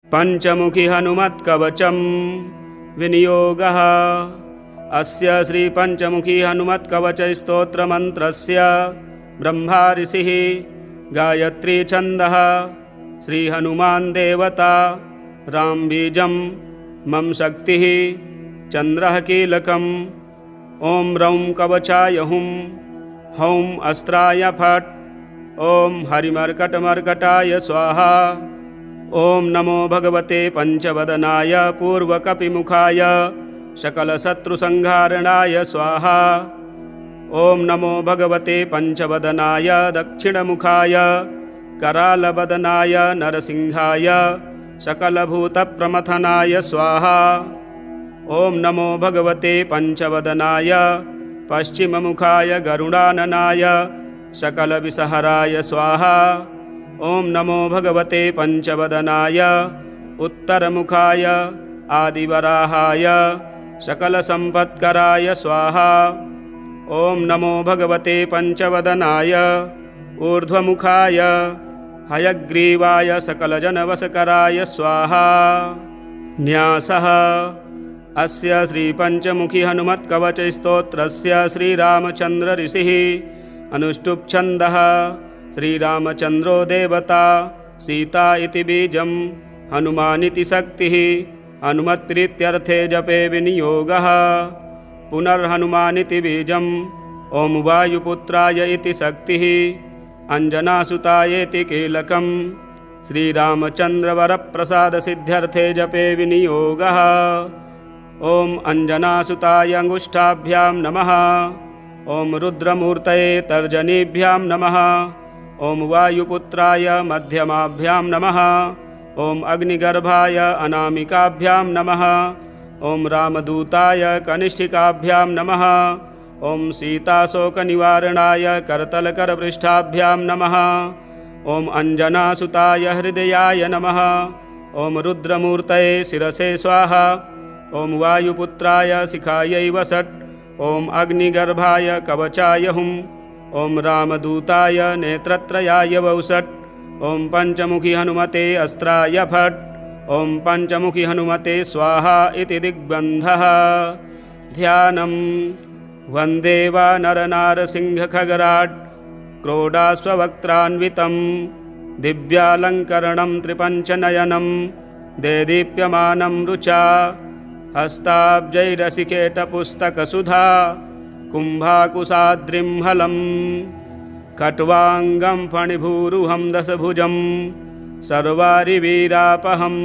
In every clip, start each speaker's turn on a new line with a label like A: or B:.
A: पंचमुखी हनुमत्कवचं विनियोगः। अस्य श्री पंचमुखी हनुमत्कवचस्तोत्रमन्त्रस्य ब्रह्मा ऋषिः, गायत्री छन्दः, श्री हनुमान् देवता, राम बीजं, मम शक्तिः, चन्द्रः कीलकम्। ओम रौं कवचाय हुं, हौं अस्त्राय फट्, ओम हरिमर्कटमर्कटाय स्वाहा। ओम नमो भगवते पंचवदनाय पूर्वकपिमुखाय सकलशत्रुसंहारणाय स्वाहा। ओम नमो भगवते पंचवदनाय दक्षिणमुखाय करालवदनाय नरसिंहाय सकलभूतप्रमथनाय स्वाहा। ओम नमो भगवते पंचवदनाय पश्चिममुखाय गरुडाननाय सकलविषहराय स्वाहा। ओम नमो भगवते पंचवदनाय उत्तरमुखाय आदिवराहाय सकलसम्पत्कराय स्वाहा। ओम नमो भगवते पंचवदनाय ऊर्ध्वमुखाय हयग्रीवाय सकलजनवशकराय स्वाहा। न्यासः। अस्य श्री पंचमुखी हनुमत्कवचस्तोत्रस्य श्रीरामचन्द्र ऋषिः अनुष्टुप् छन्दः। श्रीरामचन्द्रो देवता, सीता इति बीजं, हनुमानिति शक्तिः, हनुमत्प्रीत्यर्थे जपे विनियोगः। पुनर्हनुमानिति बीजं, ओम वायुपुत्राय इति शक्तिः, अंजनासुतायेति कीलकम्। श्रीरामचन्द्रवरप्रसादसिद्ध्यर्थे जपे विनियोगः। ओम अंजनासुताय अंगुष्ठाभ्यां नमः। ओम रुद्रमूर्तये तर्जनीभ्यां नमः। ओम वायुपुत्राय मध्यमाभ्यां नमः। ओम अग्निगर्भाय अनामिकाभ्यां नमः। ओम रामदूताय कनिष्ठिकाभ्यां नमः। ओम सीताशोकनिवारणाय करतलकरपृष्ठाभ्यां नमः। ओम अंजनासुताय हृदयाय नमः। ओम रुद्रमूर्तये शिरसे स्वाहा। ओम वायुपुत्राय शिखायै वषट्। ओम अग्निगर्भाय कवचाय हुं। ओम रामदूताय नेत्रत्रयाय वौषट्। ओम पंचमुखी हनुमते अस्त्राय फट्। ओम पंचमुखी हनुमते स्वाहा इति दिग्बन्धः। ध्यानम्। वन्दे वानरनारसिंहखगराट् क्रोडास्ववक्त्रान्वितं दिव्यालङ्करणं त्रिपञ्चनयनं देदीप्यमानं रुचा हस्ताब्जैरसिकेटपुस्तकसुधा कुम्भाकुशाद्रिं हलं खट्वाङ्गं फणिभूरुहं दशभुजं सर्वारिवीरापहम्।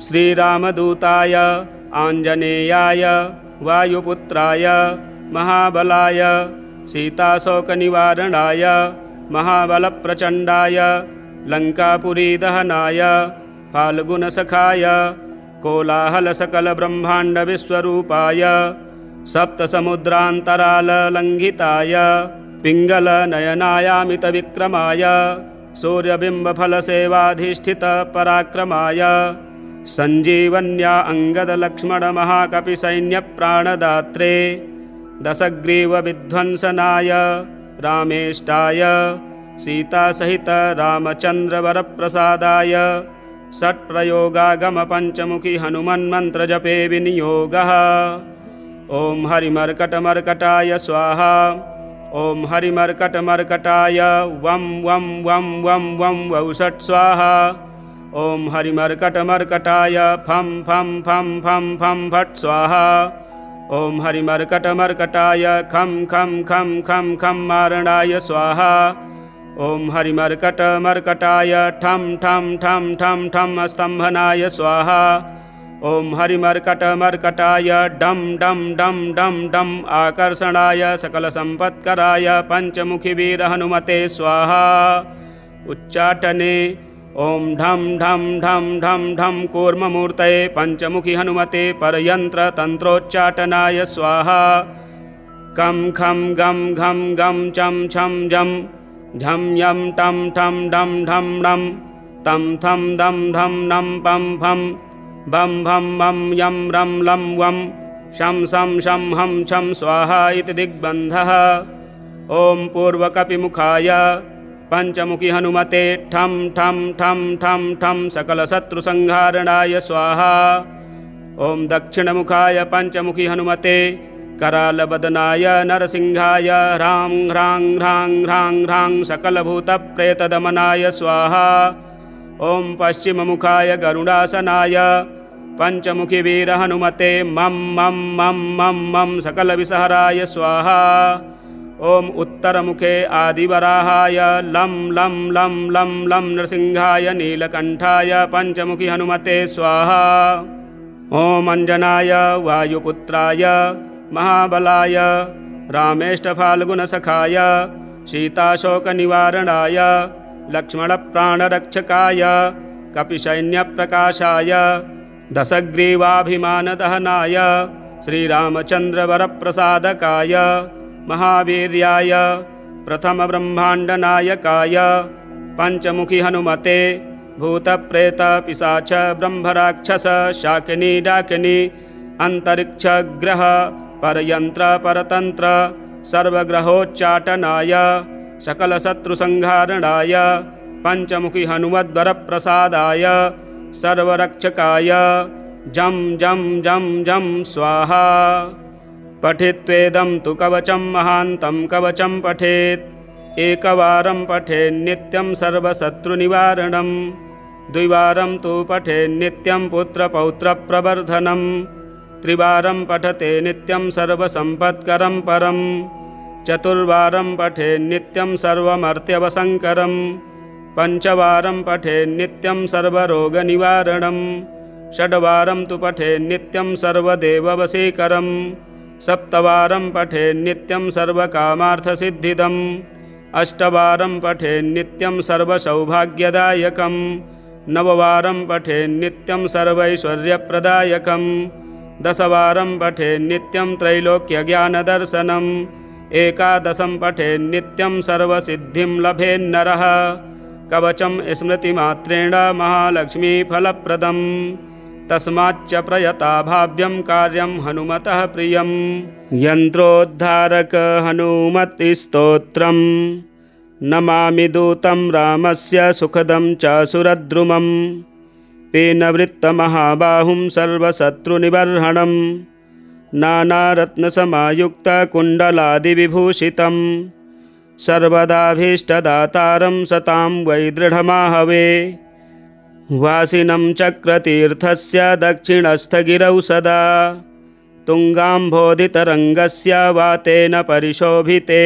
A: श्रीरामदूताय आञ्जनेयाय वायुपुत्राय महाबलाय सीताशोकनिवारणाय महाबलप्रचण्डाय लङ्कापुरीदहनाय फाल्गुनसखाय कोलाहलसकलब्रह्माण्डविश्वरूपाय सप्तसमुद्रान्तराललङ्घिताय पिङ्गलनयनायामितविक्रमाय सूर्यबिम्बफलसेवाधिष्ठितपराक्रमाय सञ्जीवन्या अङ्गदलक्ष्मणमहाकपिसैन्यप्राणदात्रे दशग्रीवविध्वंसनाय रामेष्टाय सीतासहित रामचन्द्रवरप्रसादाय षट्प्रयोगागमपञ्चमुखी हनुमन्मन्त्रजपे विनियोगः। ओम हरिमर्कटमर्कटाय स्वाहा। ओम हरिमर्कटमर्कटाय वं वं वं वं वं वौषट् स्वाहा। ओम हरिमर्कटमर्कटाय फं फं फं फं फं फट् स्वाहा। ओम हरिमर्कटमर्कटाय खं खं खं खं खं मारणाय स्वाहा। ओम हरिमर्कटमर्कटाय ठं ठं ठं ठं ठं स्तम्भनाय स्वाहा। ओम हरिमर्कटमर्कटाय डं डं डं डं डं आकर्षणाय सकलसम्पत्कराय पंचमुखी वीरहनुमते स्वाहा। उच्चाटने ओम ढं ढं ढं ढं ढं कूर्ममूर्तये पंचमुखी हनुमते परयन्त्रतन्त्रोच्चाटनाय स्वाहा। कं खं गं घं गं चं छं झं झं यं टं ठं डं ढं णं तं थं दं धं नं पं फं बं भं मं यं रं लं वं शं शं शं हं छं स्वाहा इति दिग्बन्धः। ओम पूर्वकपिमुखाय पंचमुखी हनुमते ठम ठम ठम ठम ठम सकलशत्रुसंहारणाय स्वाहा। ओम दक्षिणमुखाय पंचमुखी हनुमते करालवदनाय नरसिंहाय ह्रां ह्रां ह्रां ह्रां ह्रां सकलभूतप्रेतदमनाय स्वाहा। ओम पश्चिममुखाय गरुडासनाय पंचमुखी वीर हनुमते मम मम मम मम मम सकलविषहराय स्वाहा। ओम उत्तरमुखे आदिवराहाय लं लं लं लं लं नृसिंहाय नीलकंठाय पंचमुखी हनुमते स्वाहा। ओम अंजनाय वायुपुत्राय महाबलाय रामेष्टफाल्गुनसखाय सीताशोकनिवारणाय लक्ष्मणप्राणरक्षकाय कपिसैन्यप्रकाशाय दशग्रीवाभिमानदहनाय श्रीरामचन्द्रवरप्रसादकाय महावीर्याय प्रथमब्रह्माण्डनायकाय पंचमुखी हनुमते भूतप्रेत पिशाच ब्रह्मराक्षस शाकिनी डाकिनी अंतरिक्षग्रह परयंत्र परतंत्र सर्वग्रहोच्चाटनाय सकलशत्रुसंहारणाय पंचमुखी हनुमद्वरप्रसादाय सर्वरक्षकाय जं जं जं जं स्वाहा। पठित्वेदं तु कवचं महान्तं कवचं पठेत् एकवारं पठेन्नित्यं सर्वशत्रुनिवारणं द्विवारं तु पठेन्नित्यं पुत्रपौत्रप्रवर्धनं त्रिवारं पठते नित्यं सर्वसम्पत्करं परं चतुर्वारं पठेन्नित्यं सर्वमर्त्यवसङ्करं पंचवारं पठेन्नित्यं सर्वरोगनिवारणं षड्वारं तु पठेन्नित्यं सर्वदेववशीकरं सप्तवारं पठेन्नित्यं सर्वकामार्थसिद्धिदम् अष्टवारं पठेन्नित्यं सर्वसौभाग्यदायकं नववारं पठेन्नित्यं सर्वैश्वर्यप्रदायकं दशवारं पठेन्नित्यं त्रैलोक्यज्ञानदर्शनम् एकादशं पठेन्नित्यं सर्वसिद्धिं लभेन्नरः कवचं स्मृतिमात्रेण महालक्ष्मीफलप्रदं तस्माच्च प्रयता भाव्यं कार्यं हनुमतः प्रियं। यन्त्रोद्धारक हनुमत्स्तोत्रं नमामि दूतं रामस्य सुखदं च सुरद्रुमं पीनवृत्तमहाबाहुं सर्वशत्रुनिबर्हणं नानारत्नसमायुक्तकुण्डलादिविभूषितं सर्वदाभीष्टदातारं सतां वै दृढमाहवे वासिनं चक्रतीर्थस्य दक्षिणस्थगिरौ सदा तुङ्गाम्भोधितरङ्गस्य वातेन परिशोभिते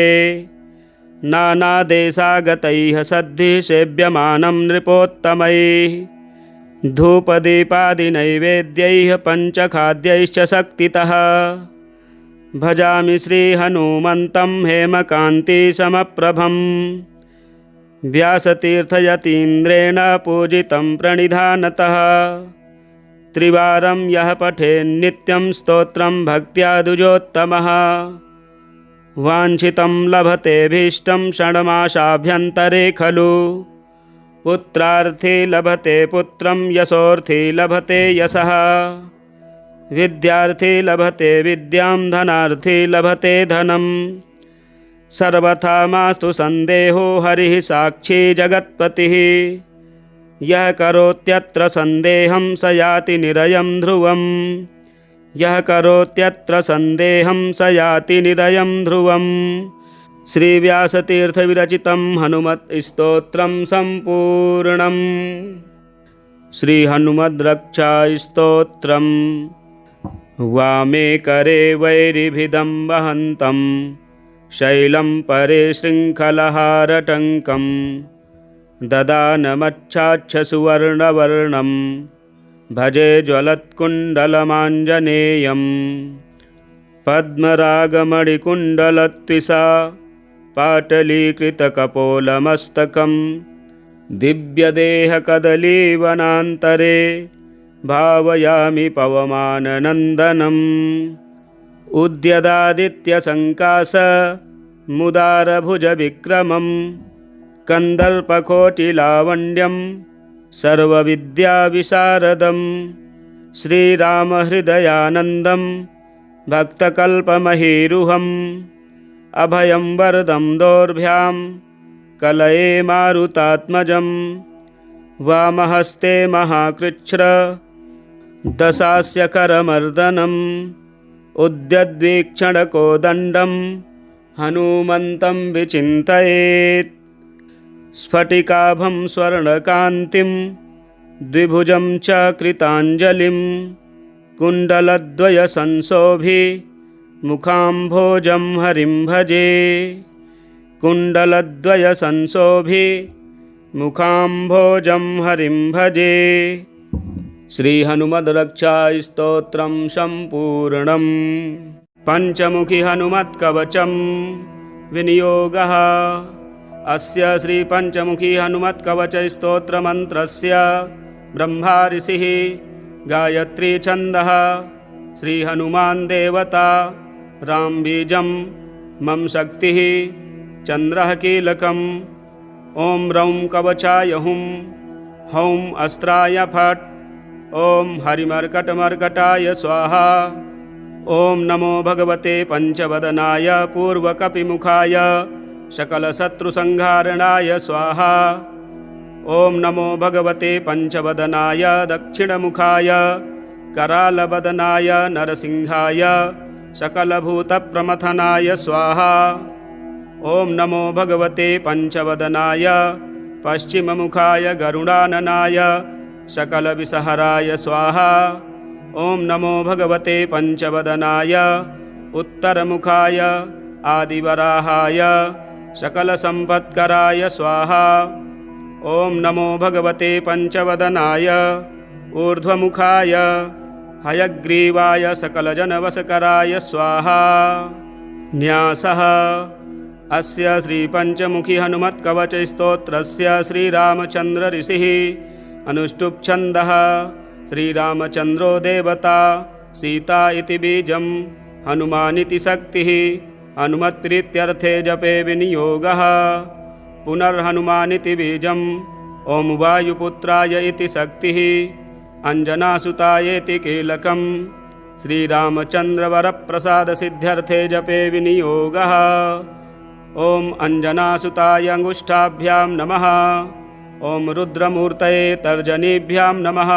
A: नानादेशागतैः सद्भिः सेव्यमानं नृपोत्तमैः धूपदीपादिनैवेद्यैः पञ्चखाद्यैश्च शक्तितः भजामि श्रीहनुमन्तं हेमकान्तिसमप्रभं व्यासतीर्थयतीन्द्रेण पूजितं प्रणिधानतः त्रिवारं यः पठेन्नित्यं स्तोत्रं भक्त्या द्विजोत्तमः वाञ्छितं लभतेऽभीष्टं षण्मासाभ्यन्तरे खलु पुत्रार्थी लभते पुत्रं यशोर्थी लभते यशः विद्यार्थी लभते विद्यां धनार्थी लभते धनं सर्वथा मास्तु सन्देहो हरिः साक्षी जगत्पतिः यः करोत्यत्र सन्देहं स याति निरयं ध्रुवं यः करोत्यत्र सन्देहं स याति निरयं ध्रुवम्। श्रीव्यासतीर्थविरचितं हनुमत्स्तोत्रं सम्पूर्णम्। श्रीहनुमद्रक्षास्तोत्रम् वामे करे वैरिभिदं वहन्तं शैलं परे शृङ्खलहारटङ्कं ददानमच्छाच्छसुवर्णवर्णं भजे ज्वलत्कुण्डलमाञ्जनेयं पद्मरागमणिकुण्डलत्विषा पाटलीकृतकपोलमस्तकं दिव्यदेहकदलीवनान्तरे भावयामि पवमाननन्दनम् उद्यदादित्यसङ्काश मुदारभुजविक्रमं कन्दर्पकोटिलावण्यं सर्वविद्याविशारदं श्रीरामहृदयानन्दं भक्तकल्पमहीरुहम् अभयं वरदं दोर्भ्यां कलये मारुतात्मजं वामहस्ते महाकृच्छ्र दशास्य करमर्दनम् उद्यद्वीक्षणकोदण्डं हनुमन्तं विचिन्तयेत् स्फटिकाभं स्वर्णकान्तिं द्विभुजं च कृताञ्जलिं कुण्डलद्वयसंशोभि मुखाम्भोजं हरिं भजे कुण्डलद्वयसंशोभि मुखाम्भोजं हरिं भजे। श्रीहनुमद्रक्षास्तोत्रं सम्पूर्णम्। पञ्चमुखी हनुमत्कवचं विनियोगः। अस्य श्रीपञ्चमुखी हनुमत्कवचस्तोत्रमन्त्रस्य ब्रह्मा ऋषिः, गायत्री छन्दः, श्रीहनुमान् देवता, रामबीजं, मम शक्तिः, चन्द्रः कीलकम्। ॐ रौं कवचाय हुं, हौं अस्त्राय फट्, ॐ हरिमर्कटमर्कटाय स्वाहा। ॐ नमो भगवते पञ्चवदनाय पूर्वकपिमुखाय सकलशत्रुसंहारणाय स्वाहा। ॐ नमो भगवते पञ्चवदनाय दक्षिणमुखाय करालवदनाय नरसिंहाय सकलभूतप्रमथनाय स्वाहा। ॐ नमो भगवते पञ्चवदनाय पश्चिममुखाय गरुडाननाय सकलविषहराय स्वाहा। ॐ नमो भगवते पञ्चवदनाय उत्तरमुखाय आदिवराहाय सकलसम्पत्कराय स्वाहा। ॐ नमो भगवते पञ्चवदनाय ऊर्ध्वमुखाय हयग्रीवाय सकलजनवशकराय स्वाहा। न्यासः। अस्य श्रीपञ्चमुखी हनुमत्कवचस्तोत्रस्य श्रीरामचन्द्र ऋषिः अनुष्टुप् छन्दः। श्रीरामचन्द्रो देवता, सीता इति बीजं, हनुमानिति शक्तिः, हनुमत्प्रीत्यर्थे जपे विनियोगः। पुनर्हनुमानिति बीजं, ॐ वायुपुत्राय इति शक्तिः, अञ्जनासुतायेति कीलकम्। श्रीरामचन्द्रवरप्रसादसिद्ध्यर्थे जपे विनियोगः। ॐ अञ्जनासुताय अङ्गुष्ठाभ्यां नमः। ॐ रुद्रमूर्तये तर्जनीभ्यां नमः।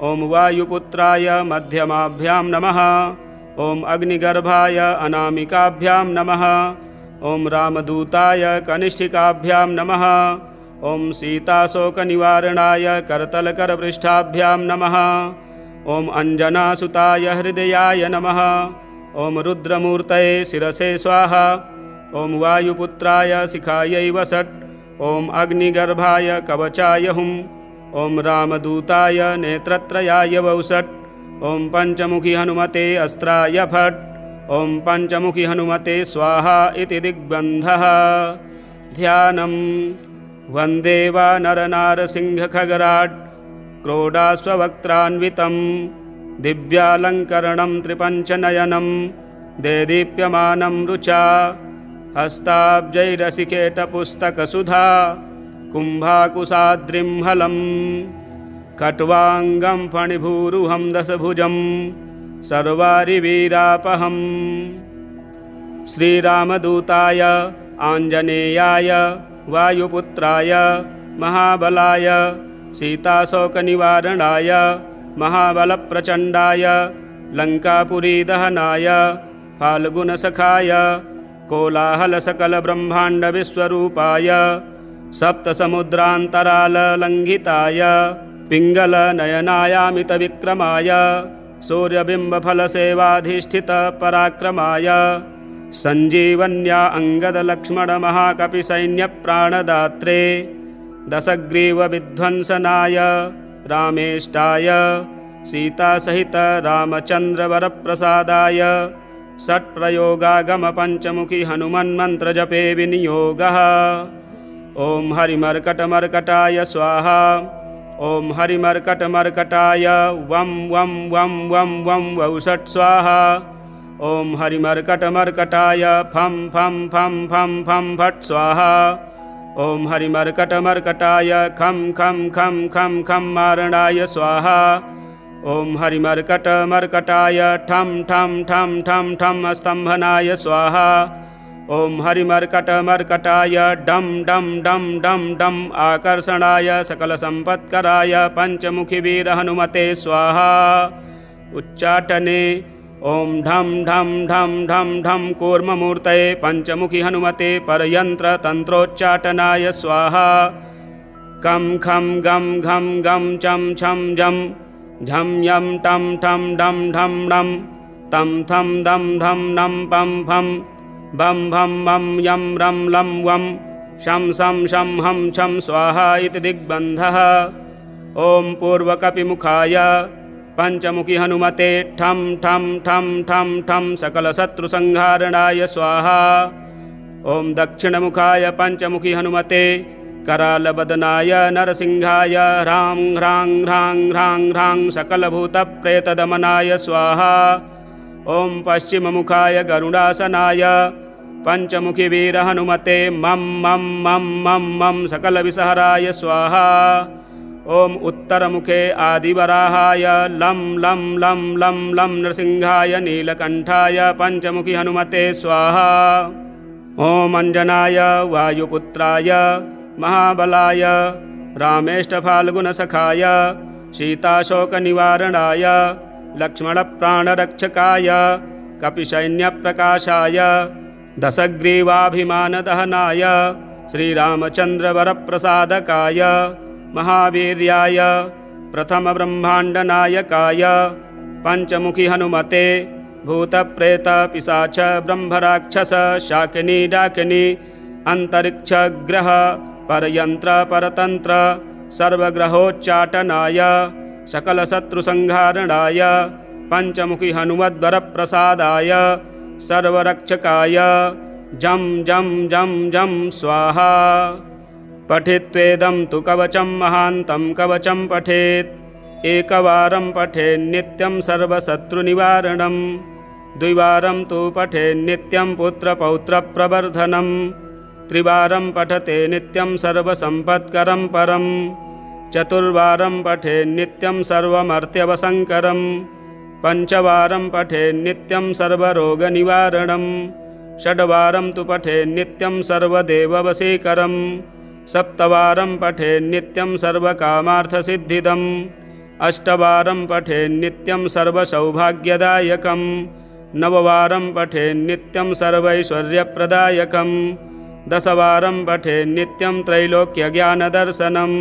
A: ॐ वायुपुत्राय मध्यमाभ्यां नमः। ॐ अग्निगर्भाय अनामिकाभ्यां नमः। ॐ रामदूताय कनिष्ठिकाभ्यां नमः। ॐ सीताशोकनिवारणाय करतलकरपृष्ठाभ्यां नमः। ॐ अञ्जनासुताय हृदयाय नमः। ॐ रुद्रमूर्तये शिरसे स्वाहा। ॐ वायुपुत्राय शिखायै वसट्। ॐ अग्निगर्भाय कवचाय हुं। ॐ रामदूताय नेत्रत्रयाय वौसट्। ॐ पञ्चमुखी हनुमते अस्त्राय फट्। ॐ पञ्चमुखी हनुमते स्वाहा इति दिग्बन्धः। ध्यानम्। वन्दे वानरनारसिंहखगराट् क्रोडास्ववक्त्रान्वितं दिव्यालङ्करणं त्रिपञ्चनयनं देदीप्यमानं रुचा हस्ताब्जैरसिकेटपुस्तकसुधा कुम्भाकुशाद्रिं हलं खट्वाङ्गं फणिभूरुहं दशभुजं सर्वारिवीरापहम्। श्रीरामदूताय आञ्जनेयाय वायुपुत्राय महाबलाय सीताशोकनिवारणाय महाबलप्रचण्डाय लङ्कापुरीदहनाय फाल्गुनसखाय कोलाहलसकलब्रह्माण्डविश्वरूपाय सप्तसमुद्रान्तराललङ्घिताय पिङ्गलनयनायामितविक्रमाय सूर्यबिम्बफलसेवाधिष्ठितपराक्रमाय सञ्जीवन्या अङ्गदलक्ष्मणमहाकपिसैन्यप्राणदात्रे दशग्रीवविध्वंसनाय रामेष्टाय सीतासहित रामचन्द्रवरप्रसादाय षट्प्रयोगागमपञ्चमुखी हनुमन्मन्त्रजपे विनियोगः। ॐ हरिमर्कटमर्कटाय स्वाहा। ॐ हरिमर्कटमर्कटाय वं वं वं वं वं वौषट् स्वाहा। ॐ हरिमर्कटमर्कटाय फं फं फं फं फं फट् स्वाहा। ॐ हरिमर्कटमर्कटाय खं खं खं खं खं मारणाय स्वाहा। ॐ हरिमर्कटमर्कटाय ठं ठं ठं ठं ठं स्तम्भनाय स्वाहा। ॐ हरिमर्कटमर्कटाय डं डं डं डं डं आकर्षणाय सकलसम्पत्कराय पञ्चमुखीवीरहनुमते स्वाहा। उच्चाटने ॐ ढं ढं ढं ढं ढं कूर्ममूर्तये पञ्चमुखी हनुमते परयन्त्रतन्त्रोच्चाटनाय स्वाहा। कं खं गं घं गं चं छं जं झं यं टं ठं डं ढं डं तं थं दं धं नं पं फं बं भं मं यं रं लं वं शं शं शं हं छं स्वाहा इति दिग्बन्धः। ॐ पूर्वकपिमुखाय पञ्चमुखी हनुमते ठं ठं ठं ठं ठं सकलशत्रुसंहारणाय स्वाहा। ॐ दक्षिणमुखाय पञ्चमुखी हनुमते करालवदनाय नरसिंहाय ह्रां ह्रां ह्रां ह्रां ह्रां सकलभूतप्रेतदमनाय स्वाहा। ॐ पश्चिममुखाय गरुडासनाय पञ्चमुखी वीरहनुमते मं मं मं मं मं सकलविषहराय स्वाहा। ॐ उत्तरमुखे आदिवराहाय लं लं लं लं लं नृसिंहाय नीलकण्ठाय पञ्चमुखी हनुमते स्वाहा। ॐ अञ्जनाय वायुपुत्राय महाबलाय रामेष्टफाल्गुनसखाय सीताशोकनिवारणाय लक्ष्मणप्राणरक्षकाय कपिसैन्यप्रकाशाय दशग्रीवाभिमानदहनाय श्रीरामचन्द्रवरप्रसादकाय महावीर्याय प्रथमब्रह्माण्डनायकाय पञ्चमुखी हनुमते भूतप्रेतपिशाच ब्रह्मराक्षस शाकिनी डाकिनी अन्तरिक्षग्रह परयन्त्र परतन्त्र सर्वग्रहोच्चाटनाय सकलशत्रुसंहारणाय पञ्चमुखी हनुमद्वरप्रसादाय सर्वरक्षकाय जं जं जं जं स्वाहा। पठेत्वेदं तु कवचं महान्तं कवचं पठेत् एकवारं पठेन्नित्यं सर्वशत्रुनिवारणं द्विवारं तु पठेन्नित्यं पुत्रपौत्रप्रवर्धनं त्रिवारं पठते नित्यं सर्वसम्पत्करं परं चतुर्वारं पठेन्नित्यं सर्वमर्त्यवसङ्करं पञ्चवारं पठेन्नित्यं सर्वरोगनिवारणं षड्वारं तु पठेन्नित्यं सर्वदेववशीकरं सप्तवारं पठेन्नित्यं सर्वकामार्थसिद्धिदम् अष्टवारं पठेन्नित्यं सर्वसौभाग्यदायकं नववारं पठेन्नित्यं सर्वैश्वर्यप्रदायकं दशवारं पठेन्नित्यं त्रैलोक्यज्ञानदर्शनम्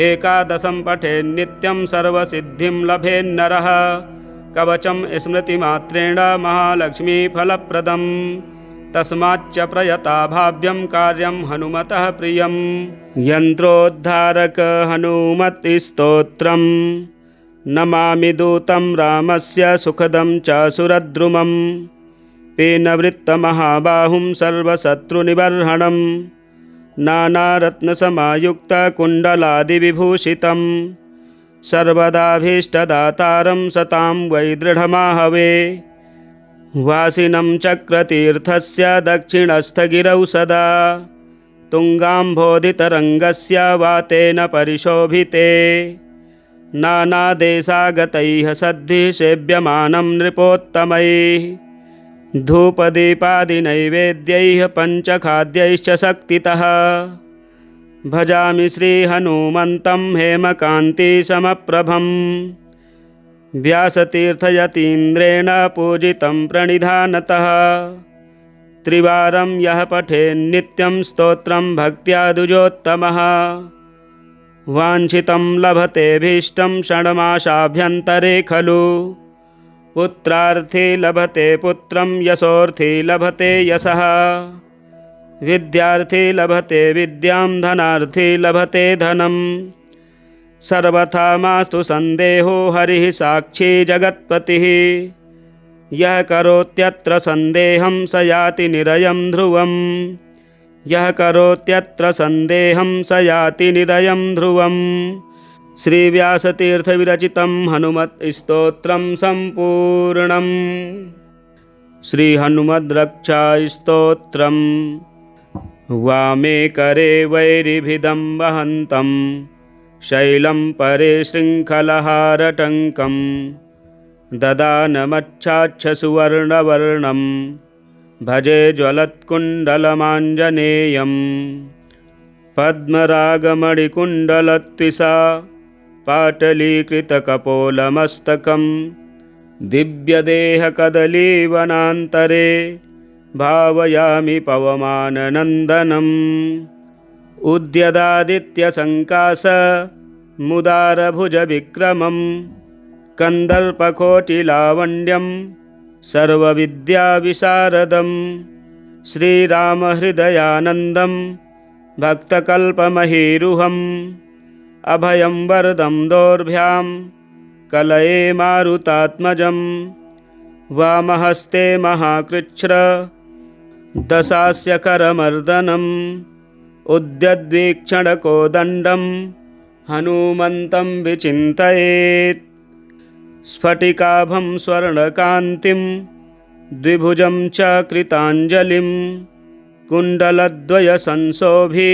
A: एकादशं पठेन्नित्यं सर्वसिद्धिं लभेन्नरः कवचं स्मृतिमात्रेण महालक्ष्मीफलप्रदम् तस्माच्च प्रयता भाव्यं कार्यं हनुमतः प्रियं। यन्त्रोद्धारक हनुमत्स्तोत्रं नमामि दूतं रामस्य सुखदं च सुरद्रुमं पीनवृत्तमहाबाहुं सर्वशत्रुनिबर्हणं नानारत्नसमायुक्तकुण्डलादिविभूषितं सर्वदाभीष्टदातारं सतां वै दृढमाहवे वासिनं चक्रतीर्थस्य दक्षिणस्थगिरौ सदा तुङ्गाम्भोधितरङ्गस्य वातेन परिशोभिते नानादेशागतैः सद्भिः सेव्यमानं नृपोत्तमैः धूपदीपादिनैवेद्यैः पञ्चखाद्यैश्च शक्तितः भजामि श्रीहनुमन्तं हेमकान्तिसमप्रभम् व्यासतीर्थयतीन्द्रेण पूजितं प्रणिधानतः त्रिवारं यः पठेन्नित्यं स्तोत्रं भक्त्या द्विजोत्तमः वाञ्छितं लभतेऽभीष्टं षण्मासाभ्यन्तरे खलु पुत्रार्थी लभते पुत्रं यशोर्थी लभते यशः विद्यार्थी लभते विद्यां धनार्थी लभते धनम् सर्वथा मास्तु संदेहो हरिः साक्षी जगत्पतिः यः करोत्यत्र संदेहं स याति निरयं ध्रुवम् यः करोत्यत्र संदेहं स याति निरयं ध्रुवम्। श्रीव्यासतीर्थविरचितं हनुमत्स्तोत्रं सम्पूर्णम्। श्रीहनुमद्रक्षास्तोत्रम् वामे करे वैरिभिदं वहन्तं शैलं परे शृङ्खलहारटङ्कं ददानमच्छाच्छसुवर्णवर्णं भजे ज्वलत्कुण्डलमाञ्जनेयम् पद्मरागमणिकुण्डलत्विषा पाटलीकृतकपोलमस्तकं दिव्यदेहकदलीवनान्तरे भावयामि पवमाननन्दनम् उद्यदादित्यसङ्कासमुदारभुजविक्रमं कन्दर्पकोटिलावण्यं सर्वविद्याविशारदं श्रीरामहृदयानन्दं भक्तकल्पमहीरुहम् अभयं वरदं दोर्भ्यां कलये मारुतात्मजं वामहस्ते महाकृच्छ्र दशास्य करमर्दनम् उद्यद्वीक्षणकोदण्डं हनुमन्तं विचिन्तयेत् स्फटिकाभं स्वर्णकान्तिं द्विभुजं च कृताञ्जलिं कुण्डलद्वयसंशोभि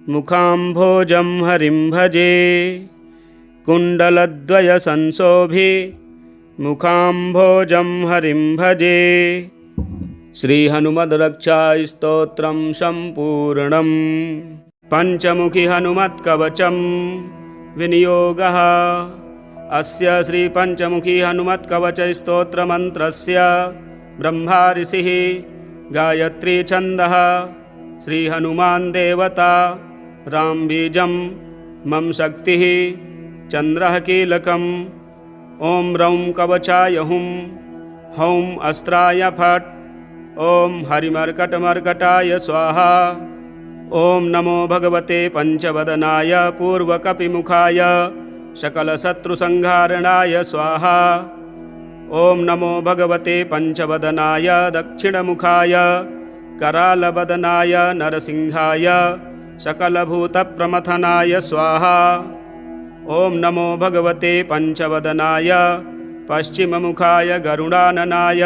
A: मुखाम्भोजं हरिं भजे कुण्डलद्वयसंशोभि मुखाम्भोजं हरिं भजे। श्रीहनुमद्रक्षास्तोत्रं सम्पूर्णम्। पञ्चमुखी हनुमत्कवचं विनियोगः। अस्य श्रीपञ्चमुखी हनुमत्कवचस्तोत्रमन्त्रस्य ब्रह्मा ऋषिः, गायत्री छन्दः, श्रीहनुमान् देवता, रामबीजं, मम शक्तिः, चन्द्रः कीलकम्। ॐ रौं कवचाय हुं, हौं अस्त्राय फट्, ॐ हरिमर्कटमर्कटाय स्वाहा। ॐ नमो भगवते पञ्चवदनाय पूर्वकपिमुखाय सकलशत्रुसंहारणाय स्वाहा। ॐ नमो भगवते पञ्चवदनाय दक्षिणमुखाय करालवदनाय नरसिंहाय सकलभूतप्रमथनाय स्वाहा। ॐ नमो भगवते पञ्चवदनाय पश्चिममुखाय गरुडाननाय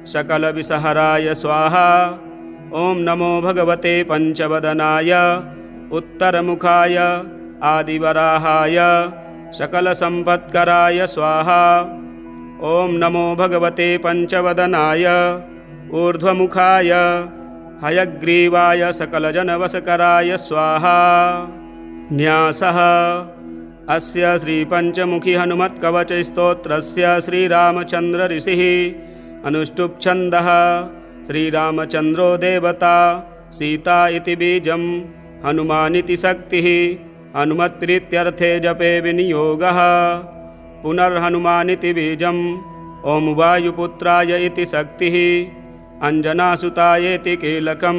A: सकलविषहराय स्वाहा। ॐ नमो भगवते पञ्चवदनाय उत्तरमुखाय आदिवराहाय सकलसम्पत्कराय स्वाहा। ॐ नमो भगवते पञ्चवदनाय ऊर्ध्वमुखाय हयग्रीवाय सकलजनवशकराय स्वाहा। न्यासः। अस्य श्रीपञ्चमुखी हनुमत्कवचस्तोत्रस्य श्रीरामचन्द्र ऋषिः अनुष्टुप् छन्दः। श्रीरामचन्द्रो देवता, सीता इति बीजं, हनुमानिति शक्तिः, हनुमत्प्रीत्यर्थे जपे विनियोगः। पुनर्हनुमानिति बीजं, ॐ वायुपुत्राय इति शक्तिः, अञ्जनासुतायेति कीलकं,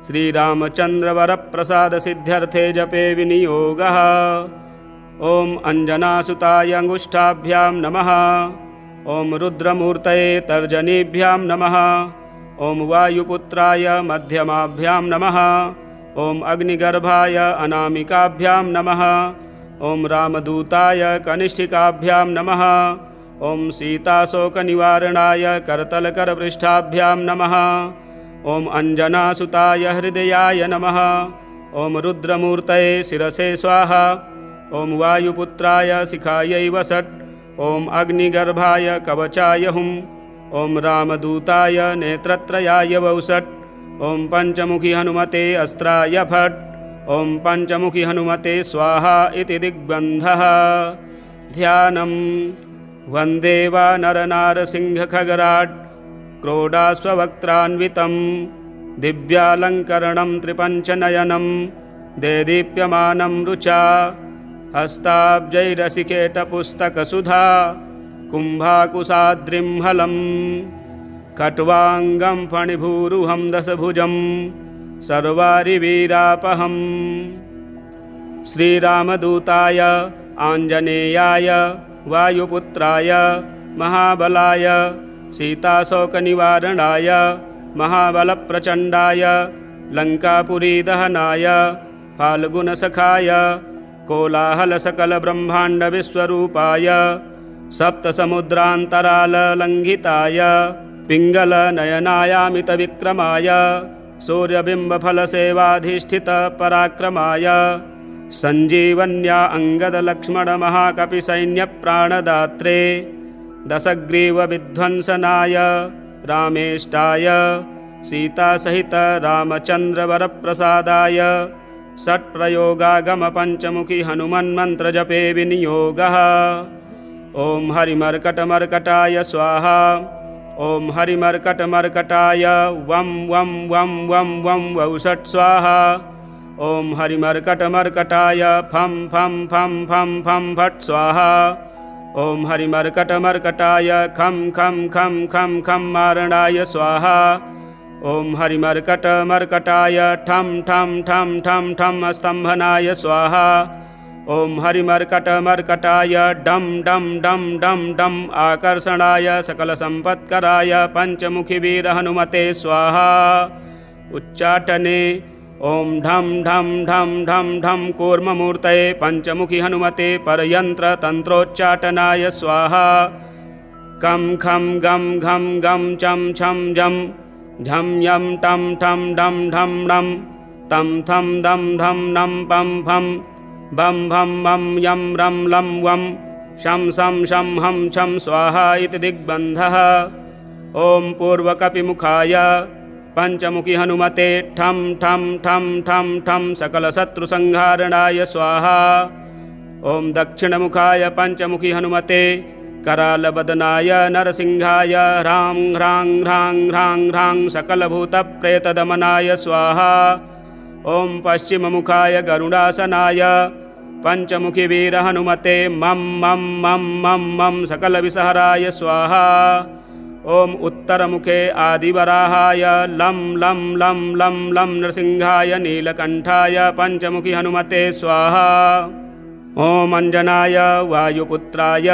A: श्रीरामचन्द्रवरप्रसादसिद्ध्यर्थे जपे विनियोगः। ॐ अञ्जनासुताय अङ्गुष्ठाभ्यां नमः। ॐ रुद्रमूर्तये तर्जनीभ्यां नमः। ॐ वायुपुत्राय मध्यमाभ्यां नमः। ॐ अग्निगर्भाय अनामिकाभ्यां नमः। ॐ रामदूताय कनिष्ठिकाभ्यां नमः। ॐ सीताशोकनिवारणाय करतलकरपृष्ठाभ्यां नमः। ॐ अञ्जनासुताय हृदयाय नमः। ॐ रुद्रमूर्तये शिरसे स्वाहा। ॐ वायुपुत्राय शिखायै वसट्। ॐ अग्निगर्भाय कवचाय हुं। ॐ रामदूताय नेत्रत्रयाय वौषट्। ॐ पञ्चमुखी हनुमते अस्त्राय फट्। ॐ पञ्चमुखी हनुमते स्वाहा इति दिग्बन्धः। ध्यानं। वन्दे वानरनारसिंहखगराट् क्रोडाश्ववक्त्रान्वितं दिव्यालङ्करणं त्रिपञ्चनयनं देदीप्यमानं रुचा हस्ताब्जैरसिकेटपुस्तकसुधा कुम्भाकुशाद्रिं हलं खट्वाङ्गं फणिभूरुहं दशभुजं सर्वारिवीरापहम्। श्रीरामदूताय आञ्जनेयाय वायुपुत्राय महाबलाय सीताशोकनिवारणाय महाबलप्रचण्डाय लङ्कापुरीदहनाय फाल्गुनसखाय कोलाहलसकलब्रह्माण्डविश्वरूपाय सप्तसमुद्रान्तराललङ्घिताय पिङ्गलनयनायामितविक्रमाय सूर्यबिम्बफलसेवाधिष्ठितपराक्रमाय सञ्जीवन्या अङ्गदलक्ष्मणमहाकपिसैन्यप्राणदात्रे दशग्रीवविध्वंसनाय रामेष्टाय सीतासहित रामचन्द्रवरप्रसादाय षट्प्रयोगागमपञ्चमुखी हनुमन्मन्त्रजपे विनियोगः। ॐ हरिमर्कटमर्कटाय स्वाहा। ॐ हरिमर्कटमर्कटाय वं वं वं वं वं वौषट् स्वाहा। ॐ हरिमर्कटमर्कटाय फं फं फं फं फं फट् स्वाहा। ॐ हरिमर्कटमर्कटाय खं खं खं खं खं मारणाय स्वाहा। ॐ हरिमर्कटमर्कटाय ठं ठं ठं ठं ठं स्तम्भनाय स्वाहा। ॐ हरिमर्कटमर्कटाय डं डं डं डं डं आकर्षणाय सकलसम्पत्कराय पञ्चमुखी वीरहनुमते स्वाहा। उच्चाटने ॐ ढं ढं ढं ढं ढं कूर्ममूर्तये पञ्चमुखी हनुमते परयन्त्रतन्त्रोच्चाटनाय स्वाहा। कं खं गं घं गं चं छं जं झं यं टं ठं डं ढं णं तं थं दं धं नं पं फं बं भं मं यं रं लं वं शं शं शं हं छं स्वाहा इति दिग्बन्धः। ॐ पूर्वकपिमुखाय पञ्चमुखी हनुमते ठं ठं ठं ठं ठं सकलशत्रुसंहारणाय स्वाहा। ॐ दक्षिणमुखाय पञ्चमुखी हनुमते करालवदनाय नरसिंहाय ह्रां ह्रां ह्रां ह्रां ह्रां सकलभूतप्रेतदमनाय स्वाहा। ॐ पश्चिममुखाय गरुडासनाय पञ्चमुखी वीरहनुमते मं मं मं मं मं सकलविषहराय स्वाहा। ॐ उत्तरमुखे आदिवराहाय लं लं लं लं लं नृसिंहाय नीलकण्ठाय पञ्चमुखी हनुमते स्वाहा। ॐ अञ्जनाय वायुपुत्राय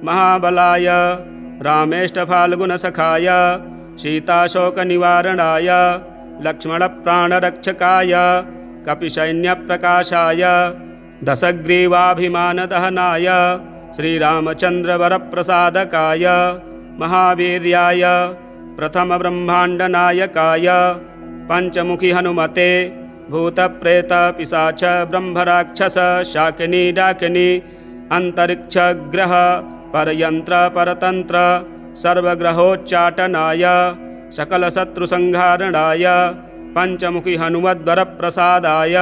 A: महाबलाय रामेष्टफाल्गुनसखाय सीताशोकनिवारणाय लक्ष्मणप्राणरक्षकाय कपिसैन्यप्रकाशाय दशग्रीवाभिमानदहनाय श्रीरामचन्द्रवरप्रसादकाय महावीर्याय प्रथमब्रह्माण्डनायकाय पञ्चमुखी हनुमते भूतप्रेतपिशाच ब्रह्मराक्षस शाकिनी डाकिनी अन्तरिक्षग्रह परयन्त्र परतन्त्र सर्वग्रहोच्चाटनाय सकलशत्रुसंहारणाय पञ्चमुखी हनुमद्वरप्रसादाय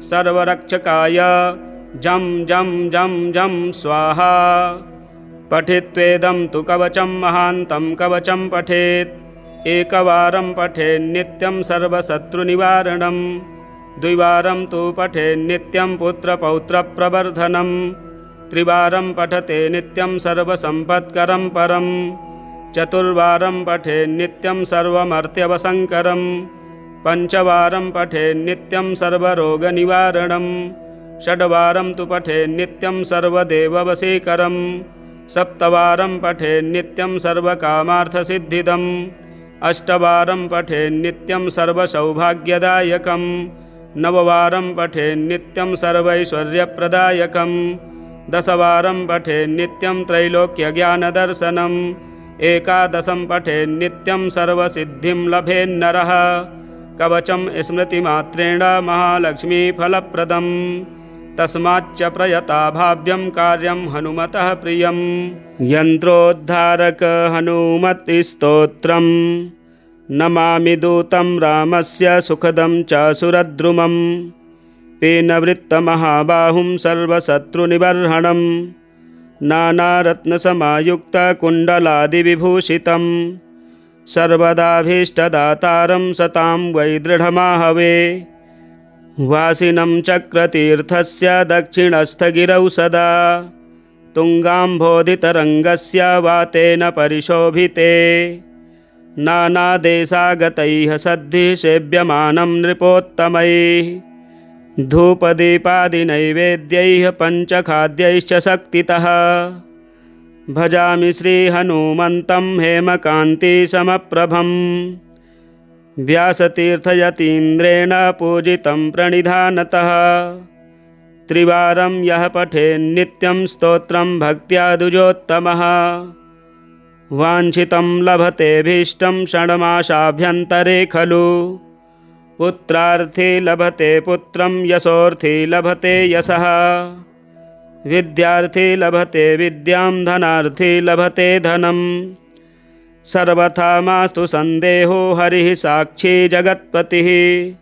A: सर्वरक्षकाय जं जं जं जं स्वाहा। पठित्वेदं तु कवचं महान्तं कवचं पठेत् एकवारं पठेन्नित्यं सर्वशत्रुनिवारणं द्विवारं तु पठेन्नित्यं पुत्रपौत्रप्रवर्धनं त्रिवारं पठते नित्यं सर्वसम्पत्करं परं चतुर्वारं पठेन्नित्यं सर्वमर्त्यवसङ्करं पञ्चवारं पठेन्नित्यं सर्वरोगनिवारणं षड्वारं तु पठेन्नित्यं सर्वदेववशीकरं सप्तवारं पठेन्नित्यं सर्वकामार्थसिद्धिदम् अष्टवारं पठेन्नित्यं सर्वसौभाग्यदायकं नववारं पठेन्नित्यं सर्वैश्वर्यप्रदायकं दशवारं पठेन्नित्यं त्रैलोक्यज्ञानदर्शनम् एकादशं पठेन्नित्यं सर्वसिद्धिं लभेन्नरः कवचं स्मृतिमात्रेण महालक्ष्मीफलप्रदम् तस्माच्च प्रयता भाव्यं कार्यं हनुमतः प्रियं यन्त्रोद्धारक हनुमत्स्तोत्रं नमामि दूतं रामस्य सुखदं च सुरद्रुमं पीनवृत्तमहाबाहुं सर्वशत्रुनिबर्हणं नानारत्नसमायुक्तकुण्डलादिविभूषितं सर्वदाभीष्टदातारं सतां वै दृढमाहवे वासिनं चक्रतीर्थस्य दक्षिणस्थगिरौ सदा तुङ्गाम्भोधितरङ्गस्य वातेन परिशोभिते नानादेशागतैः सद्भिः सेव्यमानं नृपोत्तमैः धूपदीपादिनैवेद्यैः पञ्चखाद्यैश्च शक्तितः भजामि श्रीहनुमन्तं हेमकान्तिसमप्रभम् व्यासतीर्थयतीन्द्रेण पूजितं प्रणिधानतः त्रिवारं यः पठेन्नित्यं स्तोत्रं भक्त्या द्विजोत्तमः वाञ्छितं लभतेऽभीष्टं षण्मासाभ्यन्तरे खलु पुत्रार्थी लभते पुत्रं यशोर्थी लभते यशः विद्यार्थी लभते विद्यां धनार्थी लभते धनं सर्वथा मास्तु संदेहो हरिः साक्षी जगत्पतिः।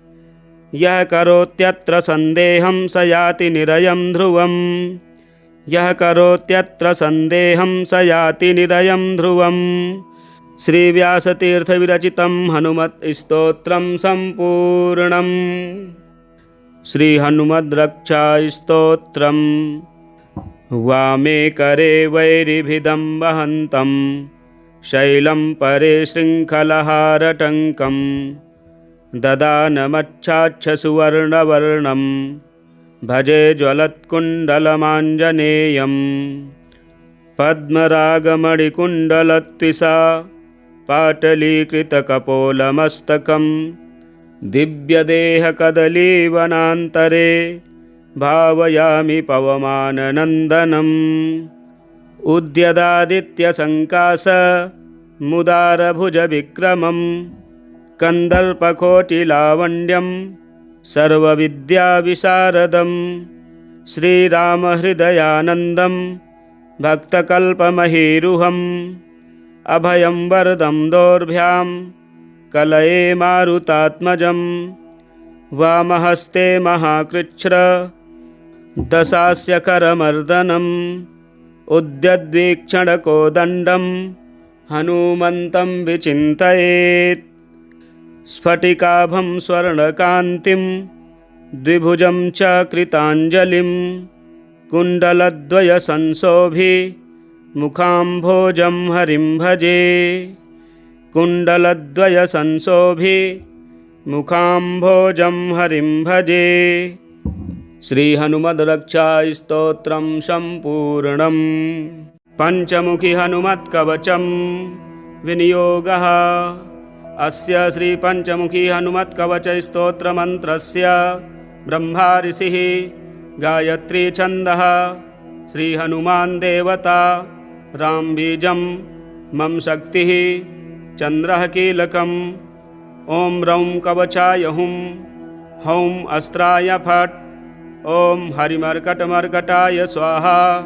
A: यः करोत्यत्र संदेहं स याति निरयं ध्रुवम्। यः करोत्यत्र संदेहं स याति निरयं ध्रुवम्। श्रीव्यासतीर्थविरचितं हनुमत्स्तोत्रं सम्पूर्णम्। श्रीहनुमद्रक्षास्तोत्रम्। वामे करे वैरिभिदं वहन्तं शैलं परे शृङ्खलहारटङ्कं ददानमच्छाच्छसुवर्णवर्णं भजे ज्वलत्कुण्डलमाञ्जनेयं। पद्मरागमणिकुण्डलत्विषा पाटलीकृतकपोलमस्तकं दिव्यदेहकदलीवनान्तरे भावयामि पवमाननन्दनम्। उद्यदादित्यसङ्कासमुदारभुजविक्रमं कन्दर्पकोटिलावण्यं सर्वविद्याविशारदं श्रीरामहृदयानन्दं भक्तकल्पमहीरुहम्। अभयं वरदं दोर्भ्यां कलये मारुतात्मजं वामहस्ते महाकृच्छ्र दशास्य करमर्दनम्। उद्यद्वीक्षणकोदण्डं हनुमन्तं विचिन्तयेत् स्फटिकाभं स्वर्णकान्तिं द्विभुजं च कृताञ्जलिं कुण्डलद्वयसंशोभि मुखाम्भोजं हरिं भजे। कुण्डलद्वयसंशोभि मुखाम्भोजं हरिं भजे। श्रीहनुमद्रक्षास्तोत्रं सम्पूर्णम्। पञ्चमुखी हनुमत्कवचं विनियोगः। अस्य श्रीपञ्चमुखी हनुमत्कवचस्तोत्रमन्त्रस्य ब्रह्मा ऋषिः, गायत्री छन्दः, श्रीहनुमान् देवता, रामबीजं, मम शक्तिः, चन्द्रः कीलकम्। ॐ रौं कवचाय हुं, हौं अस्त्राय फट्, ॐ हरिमर्कटमर्कटाय स्वाहा।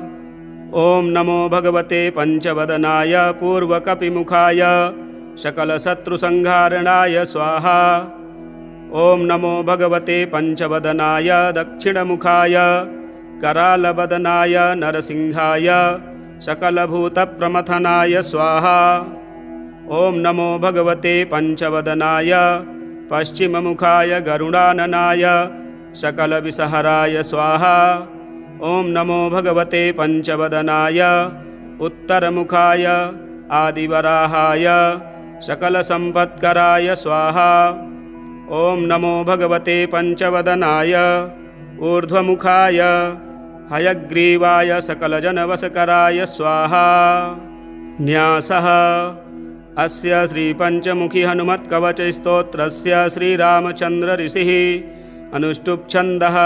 A: ॐ नमो भगवते पञ्चवदनाय पूर्वकपिमुखाय सकलशत्रुसंहारणाय स्वाहा। ॐ नमो भगवते पञ्चवदनाय दक्षिणमुखाय करालवदनाय नरसिंहाय सकलभूतप्रमथनाय स्वाहा। ॐ नमो भगवते पञ्चवदनाय पश्चिममुखाय गरुडाननाय सकलविषहराय स्वाहा। ॐ नमो भगवते पञ्चवदनाय उत्तरमुखाय आदिवराहाय सकलसम्पत्कराय स्वाहा। ॐ नमो भगवते पञ्चवदनाय ऊर्ध्वमुखाय हयग्रीवाय सकलजनवशकराय स्वाहा। न्यासः। अस्य श्रीपञ्चमुखी हनुमत्कवचस्तोत्रस्य श्रीरामचन्द्र ऋषिः अनुष्टुप् छन्दः।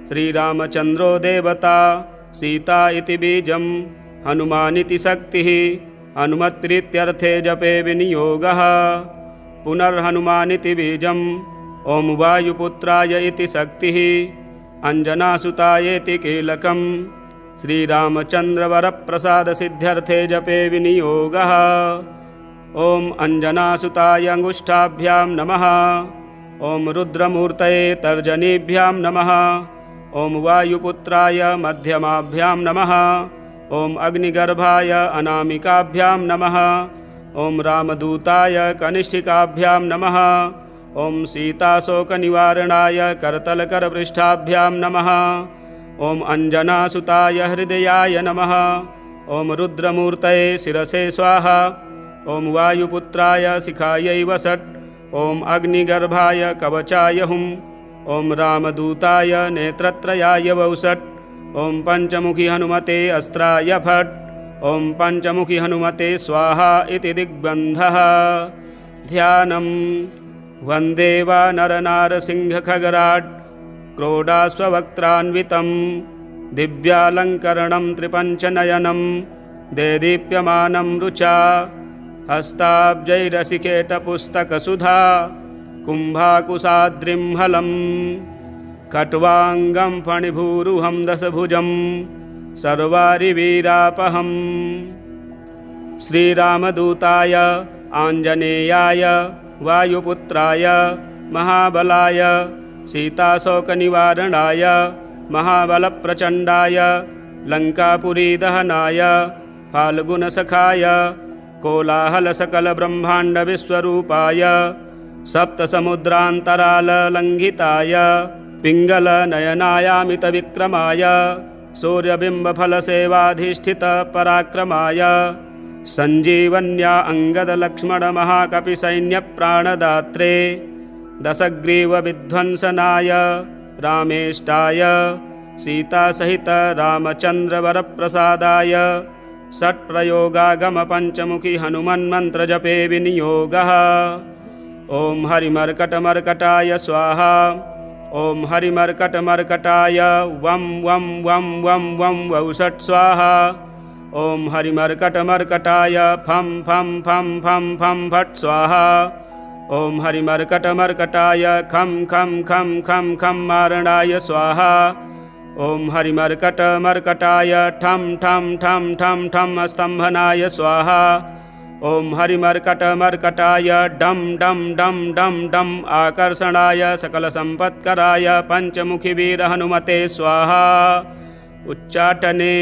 A: श्रीरामचन्द्रो देवता, सीता इति बीजं, हनुमानिति शक्तिः। हनुमत्प्रीत्यर्थे जपे विनियोगः। पुनर्हनुमानिति बीजं, ॐ वायुपुत्राय इति शक्तिः। अञ्जनासुतायेति कीलकं, श्रीरामचन्द्रवरप्रसादसिद्ध्यर्थे जपे विनियोगः। ॐ अञ्जनासुताय अङ्गुष्ठाभ्यां नमः। ॐ रुद्रमूर्तये तर्जनीभ्यां नमः। ॐ वायुपुत्राय मध्यमाभ्यां नमः। ॐ अग्निगर्भाय अनामिकाभ्यां नमः। ॐ रामदूताय कनिष्ठिकाभ्यां नमः। ॐ सीताशोकनिवारणाय करतलकरपृष्ठाभ्यां नमः। ॐ अञ्जनासुताय हृदयाय नमः। ॐ रुद्रमूर्तये शिरसे स्वाहा। ॐ वायुपुत्राय शिखायै वसट्। ॐ अग्निगर्भाय कवचाय हुं। ॐ रामदूताय नेत्रत्रयाय वौषट्। ॐ पञ्चमुखी हनुमते अस्त्राय फट्। ॐ पञ्चमुखी हनुमते स्वाहा इति दिग्बन्धः। ध्यानं। वन्दे वानरनारसिंहखगराट् क्रोडास्ववक्त्रान्वितं दिव्यालङ्करणं त्रिपञ्चनयनं देदीप्यमानं रुचा हस्ताब्जैरसिकेटपुस्तकसुधा कुम्भाकुशाद्रिं हलं खट्वाङ्गं फणिभूरुहं दशभुजं सर्वारिवीरापहम्। श्रीरामदूताय आञ्जनेयाय वायुपुत्राय महाबलाय सीताशोकनिवारणाय महाबलप्रचण्डाय लङ्कापुरीदहनाय फाल्गुनसखाय कोलाहलसकलब्रह्माण्डविश्वरूपाय सप्तसमुद्रान्तराललङ्घिताय पिङ्गलनयनायामितविक्रमाय सूर्यबिम्बफलसेवाधिष्ठितपराक्रमाय सञ्जीवन्या अङ्गदलक्ष्मणमहाकपिसैन्यप्राणदात्रे दशग्रीवविध्वंसनाय रामेष्टाय सीतासहित रामचन्द्रवरप्रसादाय षट्प्रयोगागमपञ्चमुखी हनुमन्मन्त्रजपे विनियोगः। ॐ हरिमर्कटमर्कटाय स्वाहा। ॐ हरिमर्कटमर्कटाय वं वं वं वं वं वौषट् स्वाहा। ॐ हरिमर्कटमर्कटाय फं फं फं फं फं फट् स्वाहा। ॐ हरिमर्कटमर्कटाय खं खं खं खं खं मारणाय स्वाहा। ॐ हरिमर्कटमर्कटाय ठं ठं ठं ठं ठं स्तम्भनाय स्वाहा। ॐ हरिमर्कटमर्कटाय डं डं डं डं डं आकर्षणाय सकलसम्पत्कराय पञ्चमुखीवीरहनुमते स्वाहा। उच्चाटने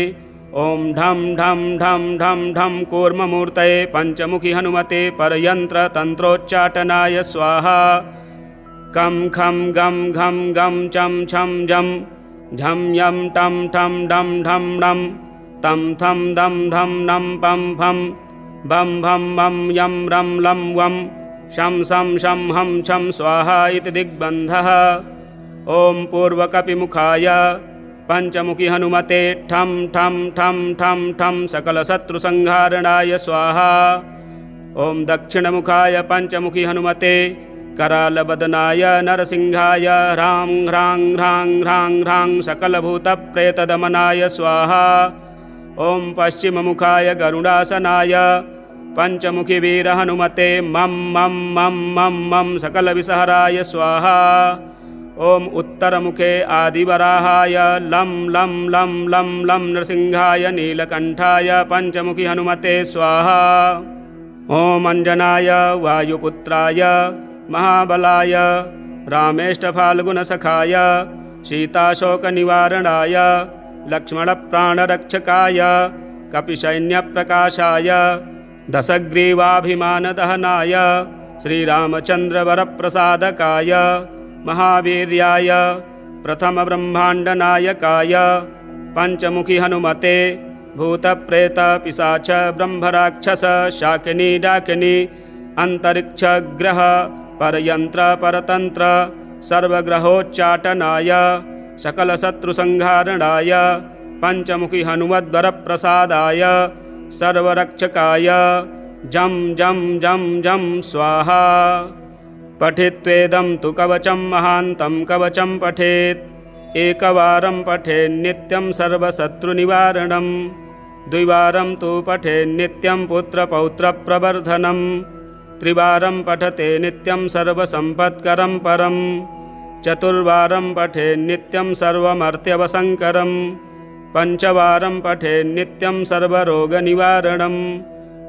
A: ॐ ढं ढं ढं ढं ढं कूर्ममूर्तये पञ्चमुखी हनुमते परयन्त्रतन्त्रोच्चाटनाय स्वाहा। कं खं गं घं गं चं छं जं झं यं टं ठं डं ढं णं तं थं दं धं नं पं फं बं भं मं यं रं लं वं शं शं शं हं छं स्वाहा इति दिग्बन्धः। ॐ पूर्वकपिमुखाय पञ्चमुखी हनुमते ठं ठं ठं ठं ठं सकलशत्रुसंहारणाय स्वाहा। ॐ दक्षिणमुखाय पञ्चमुखी हनुमते करालवदनाय नरसिंहाय ह्रां ह्रां ह्रां ह्रां ह्रां सकलभूतप्रेतदमनाय स्वाहा। ॐ पश्चिममुखाय गरुडासनाय पञ्चमुखी वीरहनुमते मं मं मं मं मं सकलविसहराय स्वाहा। ॐ उत्तरमुखे आदिवराहाय लं लं लं लं लं नृसिंहाय नीलकण्ठाय पञ्चमुखी हनुमते स्वाहा। ॐ अञ्जनाय वायुपुत्राय महाबलाय रामेष्टफाल्गुनसखाय सीताशोकनिवारणाय लक्ष्मणप्राणरक्षकाय कपिसैन्यप्रकाशाय दशग्रीवाभिमानदहनाय श्रीरामचन्द्रवरप्रसादकाय महावीर्याय प्रथमब्रह्माण्डनायकाय पञ्चमुखी हनुमते भूतप्रेतपिशाच ब्रह्मराक्षस शाकिनी डाकिनी अन्तरिक्षग्रह परयन्त्र परतन्त्र सर्वग्रहोच्चाटनाय सकलशत्रुसंहारणाय पञ्चमुखी हनुमद्वरप्रसादाय सर्वरक्षकाय जं जं जं जं स्वाहा। पठित्वेदं तु कवचं महान्तं कवचं पठेत् एकवारं पठेन्नित्यं सर्वशत्रुनिवारणं द्विवारं तु पठेन्नित्यं पुत्रपौत्रप्रवर्धनं त्रिवारं पठते नित्यं सर्वसम्पत्करं परं चतुर्वारं पठेन्नित्यं सर्वमर्त्यवसङ्करं पञ्चवारं पठेन्नित्यं सर्वरोगनिवारणं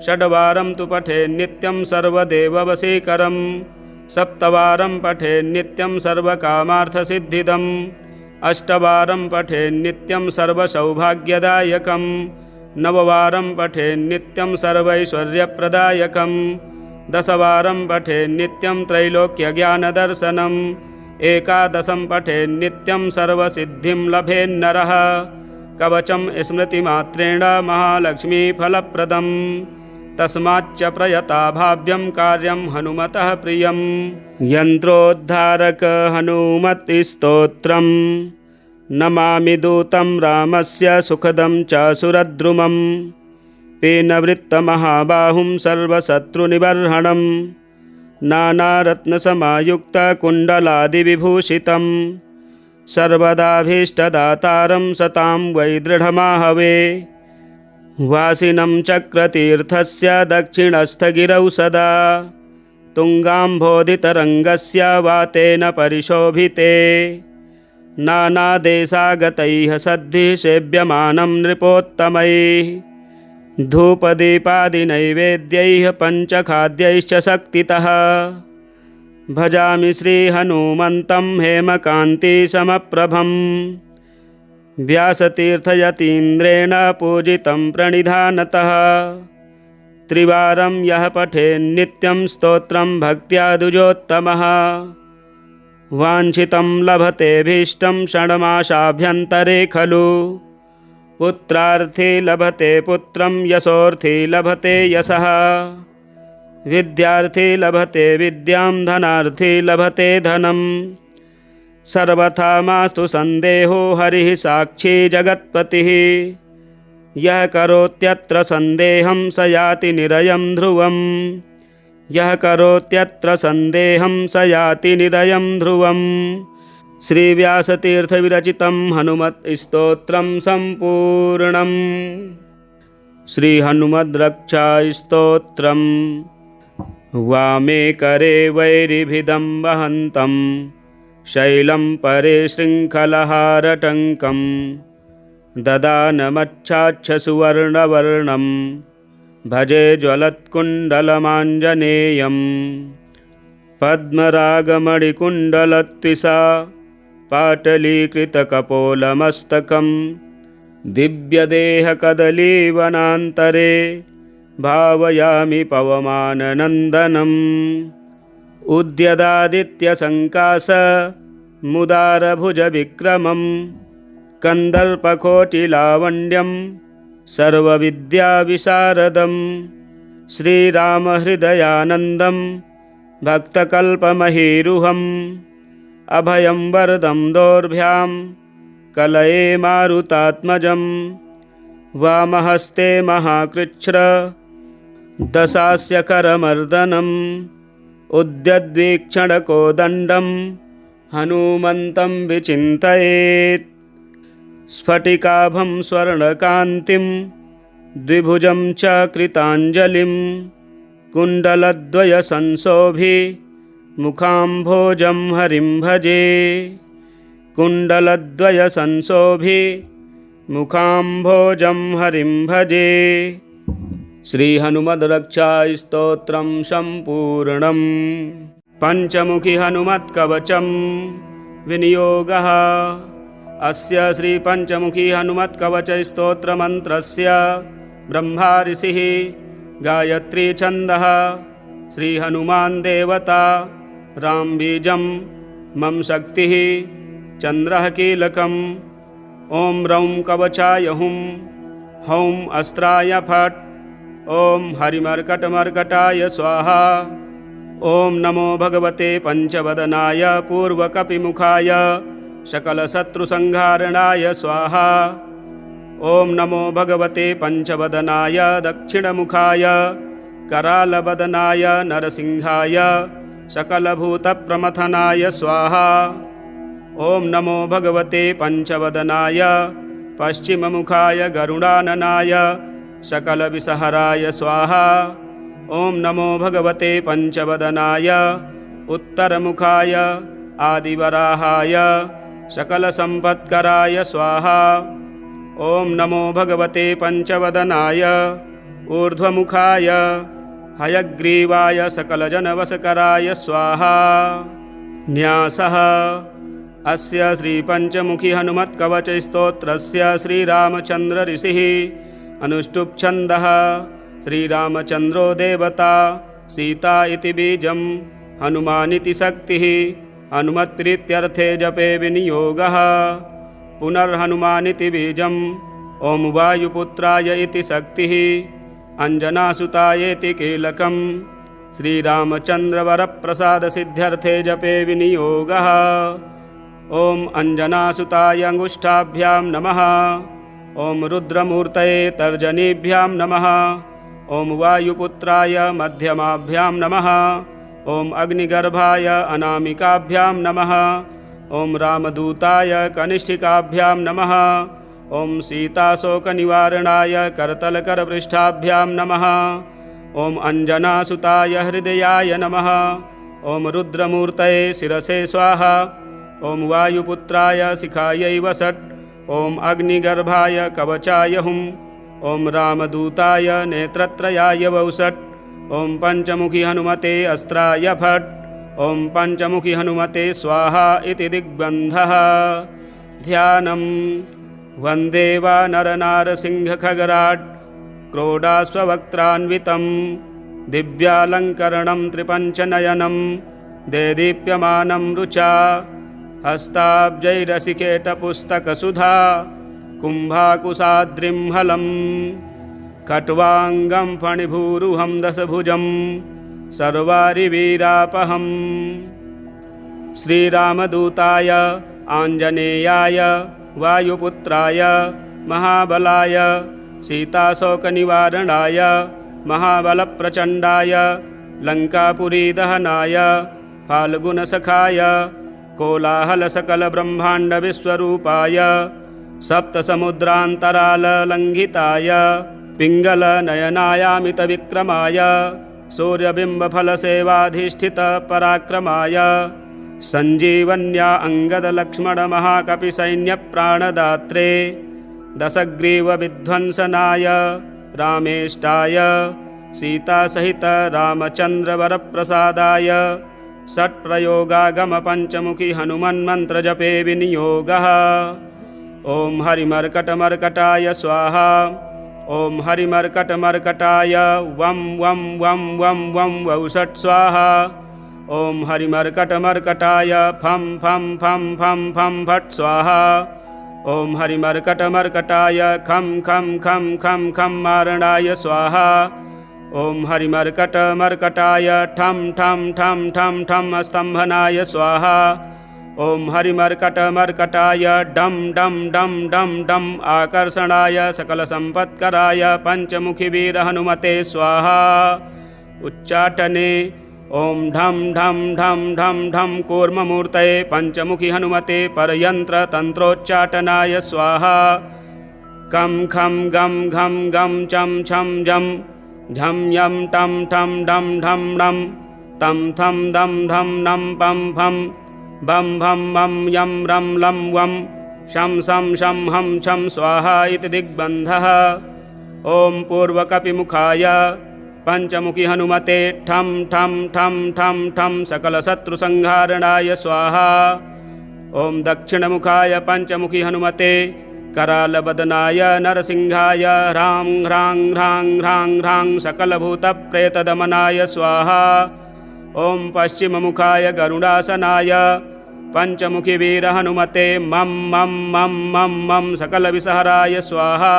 A: षड्वारं तु पठेन्नित्यं सर्वदेववशीकरं सप्तवारं पठेन्नित्यं सर्वकामार्थसिद्धिदम् अष्टवारं पठेन्नित्यं सर्वसौभाग्यदायकं नववारं पठेन्नित्यं सर्वैश्वर्यप्रदायकं दशवारं पठेन्नित्यं त्रैलोक्यज्ञानदर्शनम् एकादशं पठेन्नित्यं सर्वसिद्धिं लभेन्नरः कवचं स्मृतिमात्रेण महालक्ष्मीफलप्रदम् तस्माच्च प्रयता भाव्यं कार्यं हनुमतः प्रियं यन्त्रोद्धारक हनुमत्स्तोत्रम् नमामि दूतं रामस्य सुखदं च सुरद्रुमं पीनवृत्तमहाबाहुं सर्वशत्रुनिबर्हणं नानारत्नसमायुक्तकुण्डलादिविभूषितं सर्वदाभीष्टदातारं सतां वै दृढमाहवे वासिनं चक्रतीर्थस्य दक्षिणस्थगिरौ सदा तुङ्गाम्भोधितरङ्गस्य वातेन परिशोभिते नानादेशागतैः सद्भिः सेव्यमानं नृपोत्तमैः धूपदीपादिनैवेद्यैः पञ्चखाद्यैश्च शक्तितः भजामि श्रीहनुमन्तं हेमकान्तिसमप्रभं व्यासतीर्थयतीन्द्रेण पूजितं प्रणिधानतः त्रिवारं यः पठेन्नित्यं स्तोत्रं भक्त्या द्विजोत्तमः वाञ्छितं लभतेऽभीष्टं षण्मासाभ्यन्तरे खलु पुत्रार्थी लभते पुत्रं यशोर्थी लभते यशः विद्यार्थी लभते विद्यां धनार्थी लभते धनं सर्वथा मास्तु सन्देहो हरिः साक्षी जगत्पतिः यः करोत्यत्र सन्देहं स याति निरयं ध्रुवम् यः करोत्यत्र सन्देहं स याति निरयं ध्रुवम्। श्रीव्यासतीर्थविरचितं हनुमत्स्तोत्रं सम्पूर्णम्। श्रीहनुमद्रक्षास्तोत्रम्। वामे करे वैरिभिदं वहन्तं शैलं परे शृङ्खलहारटङ्कं ददानमच्छाच्छसुवर्णवर्णं भजे ज्वलत्कुण्डलमाञ्जनेयं पद्मरागमणिकुण्डलत्विषा पाटलीकृतकपोलमस्तकं दिव्यदेहकदलीवनान्तरे भावयामि पवमाननन्दनम् उद्यदादित्यसङ्कासमुदारभुजविक्रमं कन्दर्पकोटिलावण्यं सर्वविद्याविशारदं श्रीरामहृदयानन्दं भक्तकल्पमहीरुहम् अभयं वरदं दोर्भ्यां कलये मारुतात्मजं वामहस्ते महाकृच्छ्र दशास्य करमर्दनम् उद्यद्वीक्षणकोदण्डं हनुमन्तं विचिन्तयेत् स्फटिकाभं स्वर्णकान्तिं द्विभुजं च कृताञ्जलिं कुण्डलद्वयसंशोभि मुखाम्भोजं हरिं भजे कुण्डलद्वयसंशोभि मुखाम्भोजं हरिं भजे। श्रीहनुमद्रक्षास्तोत्रं सम्पूर्णम्। पञ्चमुखी हनुमत्कवचं विनियोगः। अस्य श्रीपञ्चमुखी हनुमत्कवचस्तोत्रमन्त्रस्य ब्रह्मा ऋषिः गायत्री छन्दः श्रीहनुमान् देवता रामबीजं मम शक्तिः चन्द्रः कीलकम् ॐ रौं कवचाय हुं हौं अस्त्राय फट् ॐ हरिमर्कटमर्कटाय स्वाहा ॐ नमो भगवते पञ्चवदनाय पूर्वकपिमुखाय सकलशत्रुसंहारणाय स्वाहा ॐ नमो भगवते पञ्चवदनाय दक्षिणमुखाय करालवदनाय नरसिंहाय सकलभूतप्रमथनाय स्वाहा ॐ नमो भगवते पञ्चवदनाय पश्चिममुखाय गरुडाननाय सकलविषहराय स्वाहा ॐ नमो भगवते पञ्चवदनाय उत्तरमुखाय आदिवराहाय सकलसम्पत्कराय स्वाहा ॐ नमो भगवते पञ्चवदनाय ऊर्ध्वमुखाय हयग्रीवाय सकलजनवशकराय स्वाहा। न्यासः। अस्य श्रीपञ्चमुखी हनुमत्कवचस्तोत्रस्य श्रीरामचन्द्र ऋषिः अनुष्टुप् छन्दः श्रीरामचन्द्रो देवता सीता इति बीजं हनुमानिति शक्तिः हनुमत्प्रीत्यर्थे जपे विनियोगः पुनर्हनुमानिति बीजम् ॐ वायुपुत्राय इति शक्तिः अंजनासुतायेति कीलकं श्रीरामचन्द्रवरप्रसादसिद्ध्यर्थे जपे विनियोगः ॐ अंजनासुताय अंगुष्ठाभ्यां नमः ॐ रुद्रमूर्तये तर्जनीभ्यां नमः ॐ वायुपुत्राय मध्यमाभ्यां नमः ॐ अग्निगर्भाय अनामिकाभ्यां नमः ॐ रामदूताय कनिष्ठिकाभ्यां नमः ॐ सीताशोकनिवारणाय करतलकरपृष्ठाभ्यां नमः ॐ अंजनासुताय हृदयाय नमः ॐ रुद्रमूर्तये शिरसे स्वाहा ॐ वायुपुत्राय शिखायै वसट् ॐ अग्निगर्भाय कवचाय हुं ॐ रामदूताय नेत्रत्रयाय वौषट्। ॐ पंचमुखी हनुमते अस्त्राय फट्। ॐ पंचमुखी हनुमते स्वाहा इति दिग्बन्धः। ध्यानं वन्दे वानरनारसिंहखगराट् क्रोडाश्ववक्त्रान्वितं दिव्यालङ्करणं त्रिपञ्चनयनं देदीप्यमानं रुचा हस्ताब्जैरसिकेटपुस्तकसुधा कुम्भाकुशाद्रिं हलं खट्वाङ्गं फणिभूरुहं दशभुजं सर्वारिवीरापहम्। श्रीरामदूताय आञ्जनेयाय वायुपुत्राय महाबलाय सीताशोकनिवारणाय महाबलप्रचण्डाय लङ्कापुरीदहनाय फाल्गुनसखाय कोलाहलसकलब्रह्माण्डविश्वरूपाय सप्तसमुद्रान्तराललङ्घिताय पिङ्गलनयनायामितविक्रमाय सूर्यबिम्बफलसेवाधिष्ठितपराक्रमाय सञ्जीवन्या अङ्गदलक्ष्मणमहाकपिसैन्यप्राणदात्रे दशग्रीवविध्वंसनाय रामेष्टाय सीतासहित रामचन्द्रवरप्रसादाय षट्प्रयोगागमपञ्चमुखी हनुमन्मन्त्रजपे विनियोगः। ॐ हरिमर्कटमर्कटाय स्वाहा। ॐ हरिमर्कटमर्कटाय वं वं वं वं वं वौषट् स्वाहा। ॐ हरिमर्कटमर्कटाय फं फं फं फं फं फट् स्वाहा। ॐ हरिमर्कटमर्कटाय खं खं खं खं खं मारणाय स्वाहा। ॐ हरिमर्कटमर्कटाय ठं ठं ठं ठं ठं स्तम्भनाय स्वाहा। ॐ हरिमर्कटमर्कटाय डं डं डं डं डं आकर्षणाय सकलसम्पत्कराय पंचमुखी वीरहनुमते स्वाहा। उच्चाटने ॐ ढं ढं ढं ढं ढं कूर्ममूर्तये पंचमुखी हनुमते परयन्त्रतन्त्रोच्चाटनाय स्वाहा। कं खं गं घं गं चं छं जं झं यं टं ठं डं ढं डं तं थं दं धं नं पं फं बं भं मं यं रं लं वं शं शं शं हं छं स्वाहा इति दिग्बन्धः। ॐ पूर्वकपिमुखाय पंचमुखी हनुमते ठं ठं ठं ठं ठं सकलशत्रुसंहारणाय स्वाहा। ॐ दक्षिणमुखाय पंचमुखी हनुमते करालवदनाय नरसिंहाय ह्रां ह्रां ह्रां ह्रां ह्रां सकलभूतप्रेतदमनाय स्वाहा। ॐ पश्चिममुखाय गरुडासनाय पंचमुखी वीरहनुमते मं मं मं मं मं सकलविषहराय स्वाहा।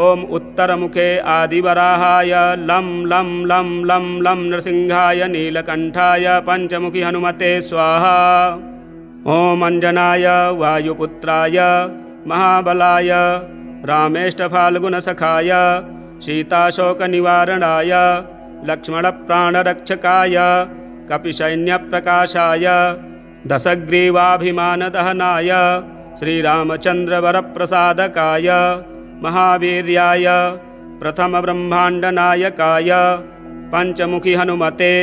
A: ॐ उत्तरमुखे आदिवराहाय लं लं लं लं लं नृसिंहाय नीलकण्ठाय पंचमुखी हनुमते स्वाहा। ॐ अञ्जनाय वायुपुत्राय महाबलाय रामेष्टफाल्गुनसखाय सीताशोकनिवारणाय लक्ष्मणप्राणरक्षकाय कपिसैन्यप्रकाशाय दशग्रीवाभिमानदहनाय श्रीरामचन्द्रवरप्रसादकाय महावीर्याय प्रथमब्रह्माण्डनायकाय पंचमुखी हनुमते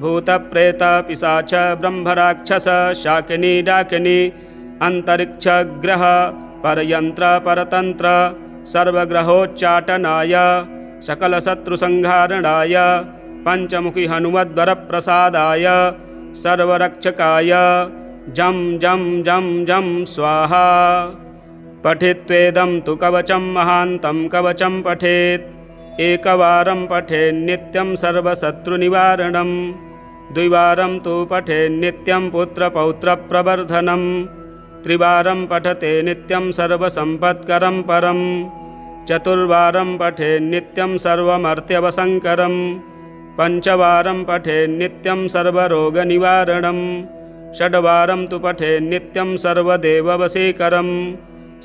A: भूतप्रेतपिशाच ब्रह्मराक्षस शाकिनी डाकिनी अंतरिक्षग्रह परयंत्र परतंत्र सर्वग्रहोच्चाटनाय सकलशत्रुसंहारणाय पंचमुखी हनुमद्वरप्रसादाय सर्वरक्षकाय जं जं जं जं स्वाहा। पठित्वेदं तु कवचं महान्तं कवचं पठेत् एकवारं पठेन्नित्यं सर्वशत्रुनिवारणं द्विवारं तु पठेन्नित्यं पुत्रपौत्रप्रवर्धनं त्रिवारं पठते नित्यं सर्वसम्पत्करं परं चतुर्वारं पठेन्नित्यं सर्वमर्त्यवसङ्करं पंचवारं पठेन्नित्यं सर्वरोगनिवारणं षड्वारं तु पठेन्नित्यं सर्वदेववशीकरं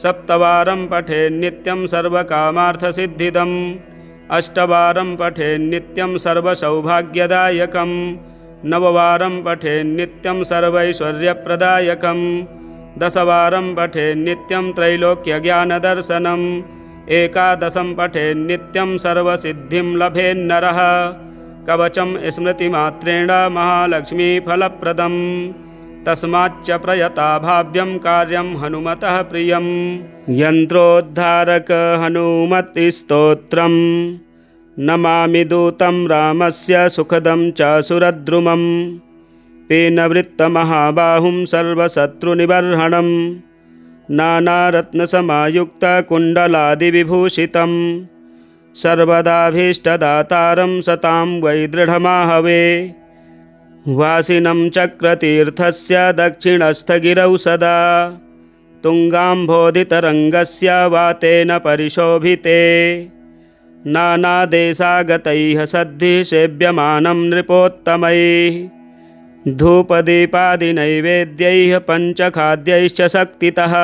A: सप्तवारं पठेन्नित्यं सर्वकामार्थसिद्धिदम् अष्टवारं पठेन्नित्यं सर्वसौभाग्यदायकं नववारं पठेन्नित्यं सर्वैश्वर्यप्रदायकं दशवारं पठेन्नित्यं त्रैलोक्यज्ञानदर्शनम् एकादशं पठेन्नित्यं सर्वसिद्धिं लभेन्नरः कवचं स्मृतिमात्रेण महालक्ष्मीफलप्रदम् तस्माच्च प्रयता भाव्यं कार्यं हनुमतः प्रियं। यन्त्रोद्धारक हनुमत्स्तोत्रं नमामि दूतं रामस्य सुखदं च सुरद्रुमं। पीनवृत्तमहाबाहुं सर्वशत्रुनिबर्हणं नानारत्नसमायुक्तकुण्डलादिविभूषितं सर्वदाभीष्टदातारं सतां वै दृढमाहवे। वासिनं चक्रतीर्थस्य दक्षिणस्थगिरौ सदा तुङ्गाम्भोधितरङ्गस्य वातेन परिशोभिते। नानादेशागतैः सद्भिः सेव्यमानं नृपोत्तमैः धूपदीपादिनैवेद्यैः पञ्चखाद्यैश्च शक्तितः।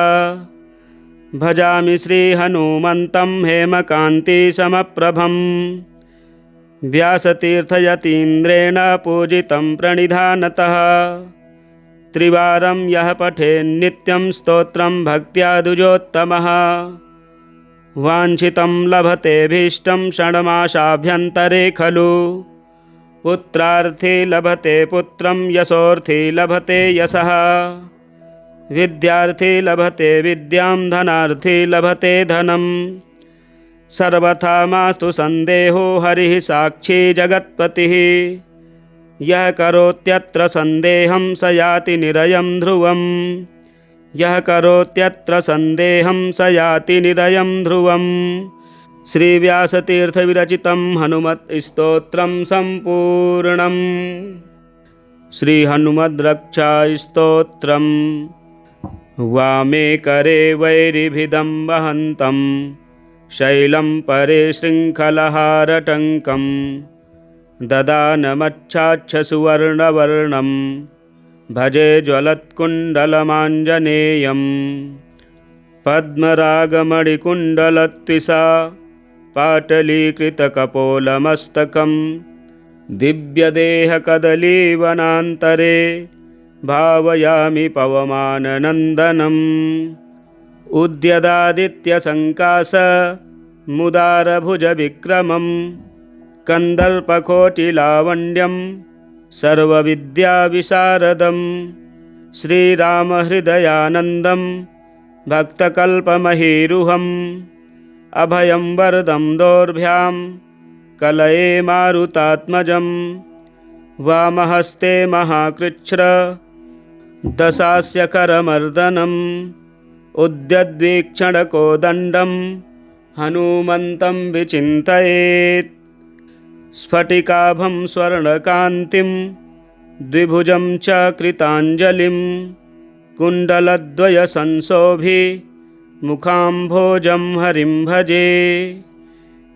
A: भजामि श्रीहनुमन्तं हेमकान्तिसमप्रभं व्यासतीर्थयतीन्द्रेण पूजितं प्रणिधानतः। त्रिवारं यः पठेन्नित्यं स्तोत्रं भक्त्या द्विजोत्तमः वाञ्छितं लभतेऽभीष्टं षण्मासाभ्यन्तरे खलु। पुत्रार्थी लभते पुत्रं यशोर्थी लभते यशः विद्यार्थी लभते विद्यां धनार्थी लभते धनं। सर्वथा मास्तु सन्देहो हरिः साक्षी जगत्पतिः यः करोत्यत्र सन्देहं स याति निरयं ध्रुवं। यः करोत्यत्र सन्देहं स याति निरयं ध्रुवम्। श्रीव्यासतीर्थविरचितं हनुमत्स्तोत्रं सम्पूर्णम्। श्रीहनुमद्रक्षास्तोत्रम् वामे करे वैरिभिदं वहन्तं शैलं परे शृङ्खलहारटङ्कं ददानमच्छाच्छसुवर्णवर्णं भजे ज्वलत्कुण्डलमाञ्जनेयम्। पद्मरागमणिकुण्डलत्विषा पाटलीकृतकपोलमस्तकं दिव्यदेहकदलीवनान्तरे भावयामि पवमाननन्दनम्। उद्यदादित्यसङ्कासमुदारभुजविक्रमं कन्दर्पकोटिलावण्यं सर्वविद्याविशारदं श्रीरामहृदयानन्दं भक्तकल्पमहीरुहम्। अभयं वरदं दोर्भ्यां कलये मारुतात्मजं वामहस्ते महाकृच्छ्र दशास्य करमर्दनम्। उद्यद्वीक्षणकोदण्डं हनुमन्तं विचिन्तयेत् स्फटिकाभं स्वर्णकान्तिं द्विभुजं च कृताञ्जलिं कुण्डलद्वयसंशोभि मुखाम्भोजं हरिं भजे।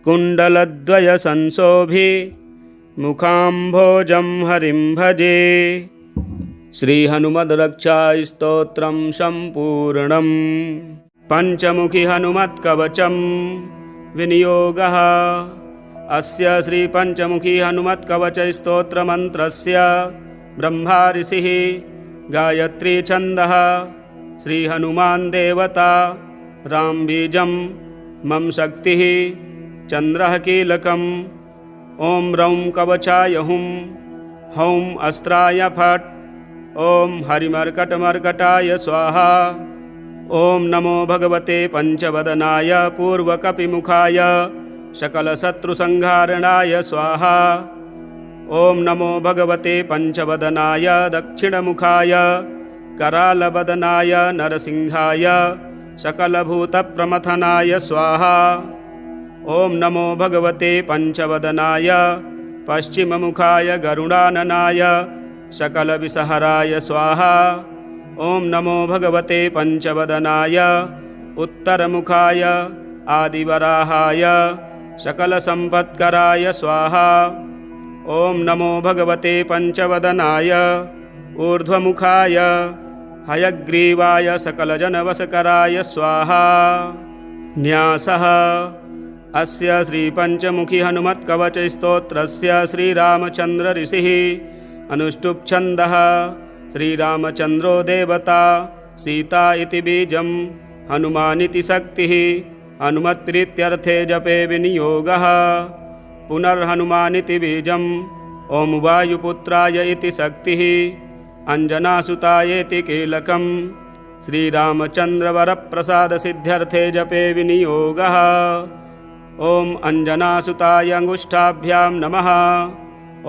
A: कुण्डलद्वयसंशोभि मुखाम्भोजं हरिं भजे। श्रीहनुमद्रक्षास्तोत्रं सम्पूर्णम्। पञ्चमुखी हनुमत्कवचं विनियोगः। अस्य श्रीपञ्चमुखी हनुमत्कवचस्तोत्रमन्त्रस्य ब्रह्मा ऋषिः गायत्री छन्दः श्रीहनुमान् देवता रामबीजं मम शक्तिः चन्द्रः कीलकम्। ॐ रौं कवचाय हुं हौं अस्त्राय फट् ॐ हरिमर्कटमर्कटाय स्वाहा। ॐ नमो भगवते पञ्चवदनाय पूर्वकपिमुखाय सकलशत्रुसंहारणाय स्वाहा। ॐ नमो भगवते पञ्चवदनाय दक्षिणमुखाय करालवदनाय नरसिंहाय सकलभूतप्रमथनाय स्वाहा। ॐ नमो भगवते पञ्चवदनाय पश्चिममुखाय गरुडाननाय सकलविषहराय स्वाहा। ॐ नमो भगवते पञ्चवदनाय उत्तरमुखाय आदिवराहाय सकलसम्पत्कराय स्वाहा। ॐ नमो भगवते पञ्चवदनाय ऊर्ध्वमुखाय हयग्रीवाय सकलजनवशकराय स्वाहा। न्यासः अस्य श्रीपञ्चमुखी हनुमत्कवचस्तोत्रस्य श्रीरामचन्द्र ऋषिः अनुष्टुप् छन्दः श्रीरामचन्द्रो देवता सीता इति बीजं हनुमानिति शक्तिः हनुमत्प्रीत्यर्थे जपे विनियोगः। पुनर्हनुमानिति बीजम् ॐ वायुपुत्राय इति शक्तिः अंजनासुतायेति कीलकं श्रीरामचन्द्रवरप्रसादसिद्ध्यर्थे जपे विनियोगः। ॐ अंजनासुताय अंगुष्ठाभ्यां नमः।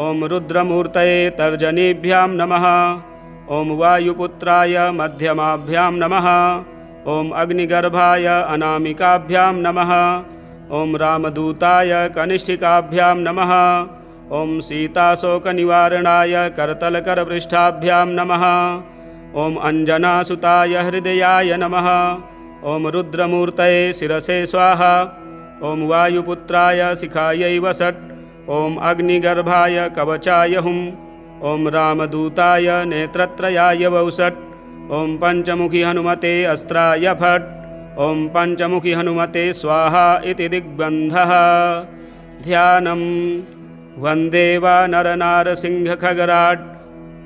A: ॐ रुद्रमूर्तये तर्जनीभ्यां नमः। ॐ वायुपुत्राय मध्यमाभ्यां नमः। ॐ अग्निगर्भाय अनामिकाभ्यां नमः। ॐ रामदूताय कनिष्ठिकाभ्यां नमः। ॐ सीताशोकनिवारणाय करतलकरपृष्ठाभ्यां नमः। ॐ अंजनासुताय हृदयाय नमः। ॐ रुद्रमूर्तये शिरसे स्वाहा। ॐ वायुपुत्राय शिखायै वसट्। ॐ अग्निगर्भाय कवचाय हुम्। ॐ रामदूताय नेत्रत्रयाय वौसट्। ॐ पंचमुखी हनुमते अस्त्राय फट्। ॐ पंचमुखी हनुमते स्वाहा इति दिग्बन्धः। ध्यानं वन्दे वानरनारसिंहखगराट्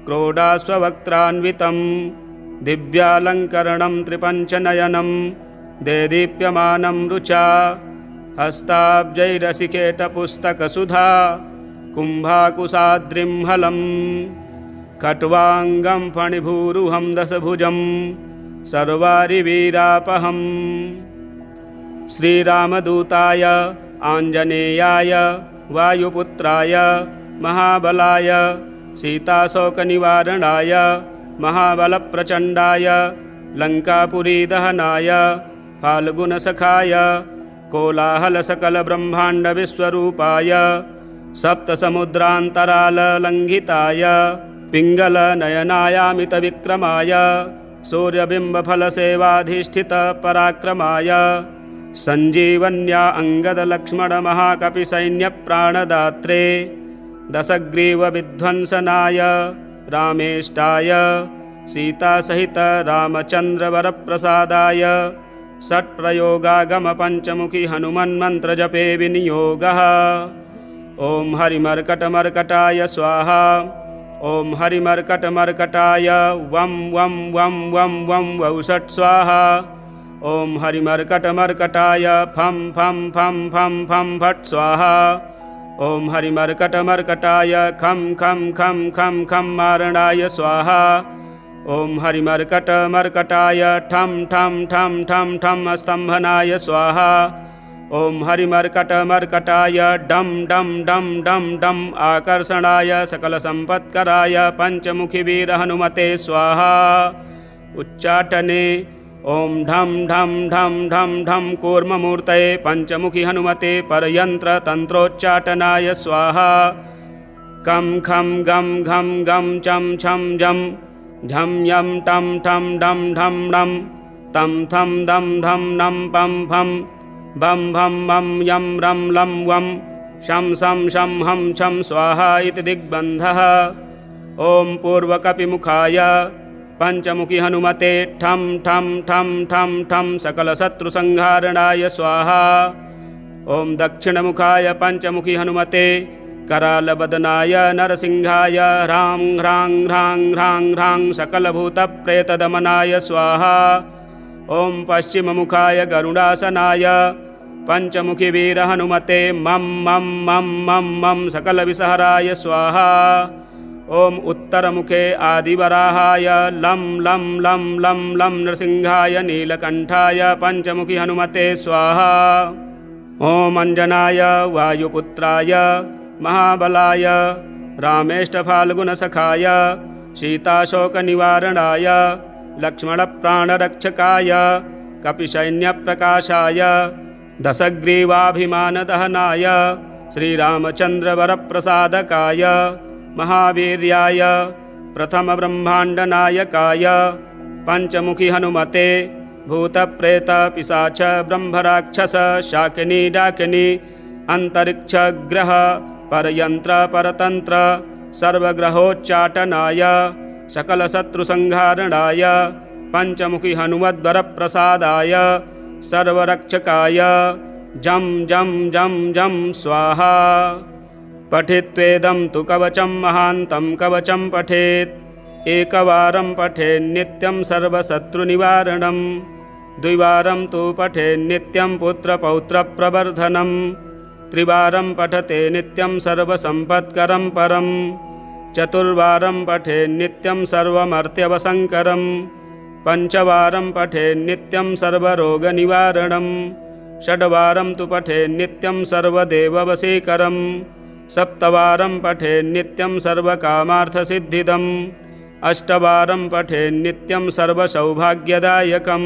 A: क्रोडास्ववक्त्रान्वितं दिव्यालङ्करणं त्रिपञ्चनयनं देदीप्यमानं रुचा हस्ताब्जैरसिकेटपुस्तकसुधा कुम्भाकुशाद्रिं हलं खट्वाङ्गं फणिभूरुहं दशभुजं सर्वारिवीरापहम्। श्रीरामदूताय आञ्जनेयाय वायुपुत्राय महाबलाय सीताशोकनिवारणाय महाबलप्रचण्डाय लङ्कापुरीदहनाय फाल्गुनसखाय कोलाहलसकलब्रह्माण्डविश्वरूपाय सप्तसमुद्रान्तराललङ्घिताय पिङ्गलनयनायामितविक्रमाय सूर्यबिम्बफलसेवाधिष्ठितपराक्रमाय सञ्जीवन्या अङ्गदलक्ष्मणमहाकपिसैन्यप्राणदात्रे दशग्रीवविध्वंसनाय रामेष्टाय सीतासहित रामचन्द्रवरप्रसादाय षट्प्रयोगागमपञ्चमुखी हनुमन्मन्त्रजपे विनियोगः। ॐ हरिमर्कटमर्कटाय स्वाहा। ॐ हरिमर्कटमर्कटाय वं वं वं वं वं वौषट् स्वाहा। ॐ हरिमर्कटमर्कटाय फं फं फं फं फं फट् स्वाहा। ॐ हरिमर्कटमर्कटाय खं खं खं खं खं मारणाय स्वाहा। ॐ हरिमर्कटमर्कटाय ठं ठं ठं ठं ठं स्तम्भनाय स्वाहा। ॐ हरिमर्कटमर्कटाय डं डं डं डं डं आकर्षणाय सकलसम्पत्कराय पंचमुखीवीरहनुमते स्वाहा। उच्चाटने ॐ ढं ढं ढं ढं ढं कूर्ममूर्तये पंचमुखी हनुमते परयन्त्रतन्त्रोच्चाटनाय स्वाहा। कं खं गं घं गं चं छं जं झं यं टं ठं डं ढं णं तं थं दं धं नं पं फं बं भं मं यं रं लं वं शं शं शं हं छं स्वाहा इति दिग्बन्धः। ॐ पूर्वकपिमुखाय पंचमुखी हनुमते ठं ठं ठं ठं ठं सकलशत्रुसंहारणाय स्वाहा। ॐ दक्षिणमुखाय पंचमुखी हनुमते करालवदनाय नरसिंहाय ह्रां ह्रां ह्रां ह्रां ह्रां सकलभूतप्रेतदमनाय स्वाहा। ॐ पश्चिममुखाय गरुडासनाय पंचमुखी वीरहनुमते मं मं मं मं मं सकलविसहराय स्वाहा। ॐ उत्तरमुखे आदिवराहाय लं लं लं लं लं नृसिंहाय नीलकण्ठाय पंचमुखी हनुमते स्वाहा। ॐ अंजनाय वायुपुत्राय महाबलाय रामेष्टफाल्गुनसखाय सीताशोकनिवारणाय लक्ष्मणप्राणरक्षकाय कपिसैन्यप्रकाशाय दशग्रीवाभिमानदहनाय श्रीरामचन्द्रवरप्रसादकाय महावीर्याय प्रथमब्रह्माण्डनायकाय पंचमुखी हनुमते भूतप्रेतपिशाच ब्रह्मराक्षस शाकिनी डाकिनी अंतरिक्षग्रह परयंत्र परतंत्र सर्वग्रहोच्चाटनाय सकलशत्रुसंहारणाय पंचमुखी हनुमद्वरप्रसादाय सर्वरक्षकाय जं जं जं जं स्वाहा। पठित्वेदं तु कवचं महान्तं कवचं पठेत् एकवारं पठेन्नित्यं सर्वशत्रुनिवारणं द्विवारं तु पठेन्नित्यं पुत्रपौत्रप्रवर्धनं त्रिवारं पठते नित्यं सर्वसम्पत्करं परं चतुर्वारं पठेन्नित्यं सर्वमर्त्यवसङ्करं पञ्चवारं पठेन्नित्यं सर्वरोगनिवारणं षड्वारं तु पठेन्नित्यं सर्वदेववशीकरं सप्तवारं पठेन्नित्यं सर्वकामार्थसिद्धिदम् अष्टवारं पठेन्नित्यं सर्वसौभाग्यदायकं